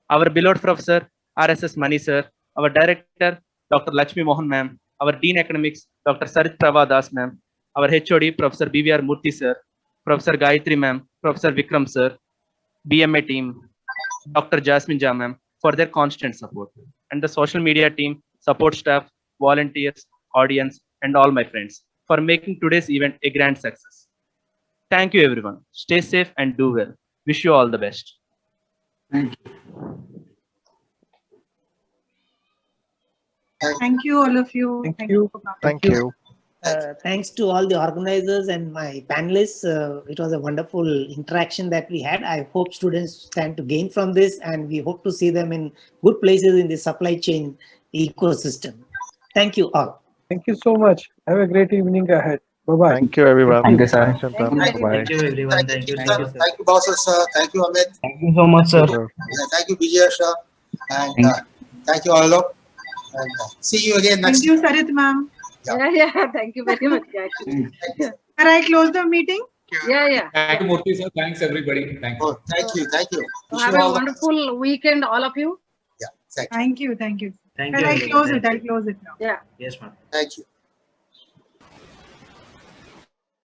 our beloved Professor RSS Mani sir, our Director Dr. Lakshmi Mohan ma'am, our Dean Academics Dr. Sarit Prabha Das ma'am, our HOD Professor BVR Murthy sir, Professor Gayatri ma'am, Professor Vikram sir, BMA team, Dr. Jasmine Jha ma'am for their constant support, and the social media team, support staff, volunteers, audience, and all my friends for making today's event a grand success. Thank you, everyone. Stay safe and do well. Wish you all the best. Thank you. Thank you, all of you. Thank you. Thank you. Thanks to all the organizers and my panelists. It was a wonderful interaction that we had. I hope students stand to gain from this, and we hope to see them in good places in the supply chain ecosystem. Thank you all. Thank you so much. Have a great evening ahead. Bye-bye. Thank you, everyone. Thank you, sir. Thank Thank you. everyone. Thank you. Thank you, bosses, sir. Thank you, Amit. Thank you so much, sir. Thank you, Vijay, sir. And thank you, all. And see you again next Thank you, Sarit ma'am. Yeah. Thank you very much, guys. Can I close the meeting? Yeah. Thank you, Murthy sir. Thanks, everybody. Thank you. Oh, thank you. Wish Have you a all the wonderful weekend, all of you. best. Yeah, thank you. Thank you. Thank Can you. I close it? I'll close it now. Yeah. Yes, ma'am. Thank you.